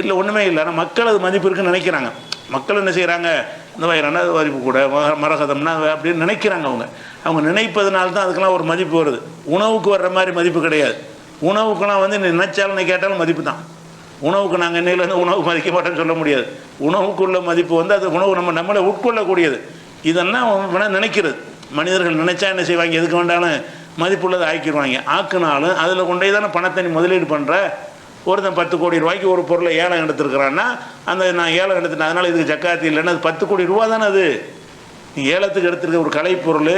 இல்லை ஒன்றுமே இல்லை. ஆனால் மக்கள் அது மதிப்பு இருக்குன்னு நினைக்கிறாங்க. மக்கள் என்ன செய்கிறாங்க, இந்த வைரம்னா அது மதிப்பு கூட, மரகதம்னா அப்படின்னு நினைக்கிறாங்க. அவங்க நினைப்பதனால தான் அதுக்கெல்லாம் ஒரு மதிப்பு வருது. உணவுக்கு வர்ற மாதிரி மதிப்பு கிடையாது. உணவுக்கெல்லாம் நினைச்சாலும் கேட்டாலும் மதிப்பு தான். உணவுக்கு நாங்கள் இன்னையிலேருந்து உணவு மதிக்க மாட்டோன்னு சொல்ல முடியாது. உணவுக்குள்ள மதிப்பு அது உணவு நம்மளை உட்கொள்ளக்கூடியது. இதெல்லாம் நினைக்கிறது. மனிதர்கள் நினைச்சா என்ன செய்வாங்க, எதுக்கு வேண்டாலும் மதிப்புள்ளதை ஆக்கிடுவாங்க. ஆக்குனாலும் அதில் கொண்டே தானே பணத்தை நீ முதலீடு பண்ணுற. ஒருத்தன் 10 கோடி ரூபாய்க்கு ஒரு பொருளை ஏலம் எடுத்துருக்கிறான்னா நான் ஏலம் எடுத்துட்டேன் அதனால் இதுக்கு ஜக்காத்து இல்லைன்னா அது 10 கோடி ரூபா தானே. அது நீ ஏலத்துக்கு எடுத்துருக்க ஒரு கலைப்பொருள்,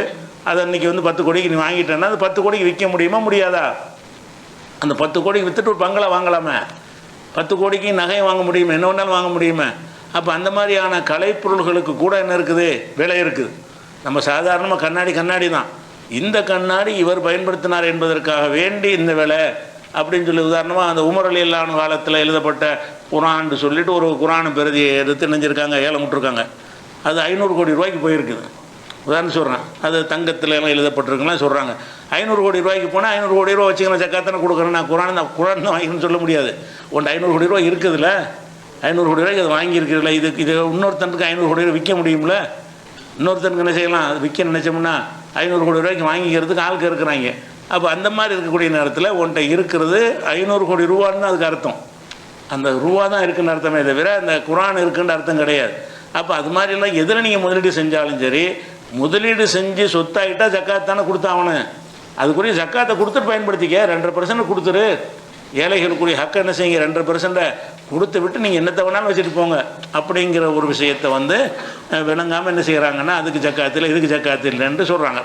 அதை அன்றைக்கி 10 கோடிக்கு நீ வாங்கிட்டேன்னா அது 10 கோடிக்கு விற்க முடியுமா முடியாதா? அந்த 10 கோடிக்கு விற்றுட்டு ஒரு பங்களா வாங்கலாமே, 10 கோடிக்கு நகையை வாங்க முடியுமா, என்ன வேணாலும் வாங்க முடியுமா? அப்போ அந்த மாதிரியான கலைப்பொருள்களுக்கு கூட என்ன இருக்குது, விலை இருக்குது. நம்ம சாதாரணமாக கண்ணாடி தான். இந்த கண்ணாடி இவர் பயன்படுத்தினார் என்பதற்காக வேண்டி இந்த விலை அப்படின்னு சொல்லி, உதாரணமாக அந்த உமர் ரலியல்லாஹு காலத்தில் எழுதப்பட்ட குரான்னு சொல்லிட்டு ஒரு குரான் பிரதியை எடுத்து நினைஞ்சிருக்காங்க, ஏலம் விட்டுருக்காங்க. அது 500 கோடி ரூபாய்க்கு போயிருக்குது. உதாரணம் சொல்கிறேன், அது தங்கத்தில் எல்லாம் எழுதப்பட்டிருக்குலாம் சொல்கிறாங்க. 500 கோடி ரூபாய்க்கு போனால் 500 கோடி ரூபா வச்சுக்கலாம் ஜக்காத்தானே கொடுக்குறேன். நான் குரான் தான் வாங்கிக்கணும்னு சொல்ல முடியாது. ஒன்று 500 கோடி ரூபா இருக்குதுல்ல, 500 கோடி ரூபாய்க்கு அது வாங்கியிருக்கிறதுல இது இன்னொருத்தனுக்கு 500 கோடி ரூபா விற்க முடியும்ல. இன்னொருத்தனுக்கு என்ன செய்யலாம், அது விற்க நினச்சோம்னா 500 கோடி ரூபாய்க்கு வாங்கிக்கிறதுக்கு ஆளுக்கு இருக்கிறாங்க. அப்போ அந்த மாதிரி இருக்கக்கூடிய நேரத்தில் உன்ட்ட இருக்கிறது 500 கோடி ரூபான்னு அதுக்கு அர்த்தம். அந்த ரூபா தான் இருக்குன்னு அர்த்தமே தவிர அந்த குரான் இருக்குன்னு அர்த்தம் கிடையாது. அப்போ அது மாதிரிலாம் எதில் நீங்கள் முதலீடு செஞ்சாலும் சரி, முதலீடு செஞ்சு சொத்தாகிட்டால் ஜக்காத் தானே கொடுத்தாகணும். அதுக்குரிய ஜக்காத்தை கொடுத்துட்டு பயன்படுத்திக்க. 2% கொடுத்துரு. ஏழைகளுக்குரிய ஹக்கை என்ன செய்யுங்க, 2% கொடுத்து விட்டு நீங்கள் என்னத்தை வேணாலும் வச்சுட்டு போங்க அப்படிங்கிற ஒரு விஷயத்தை விளங்காமல் என்ன செய்கிறாங்கன்னா அதுக்கு ஜக்காத்தில் இதுக்கு ஜக்காத்து இல்லைன்னு சொல்கிறாங்க.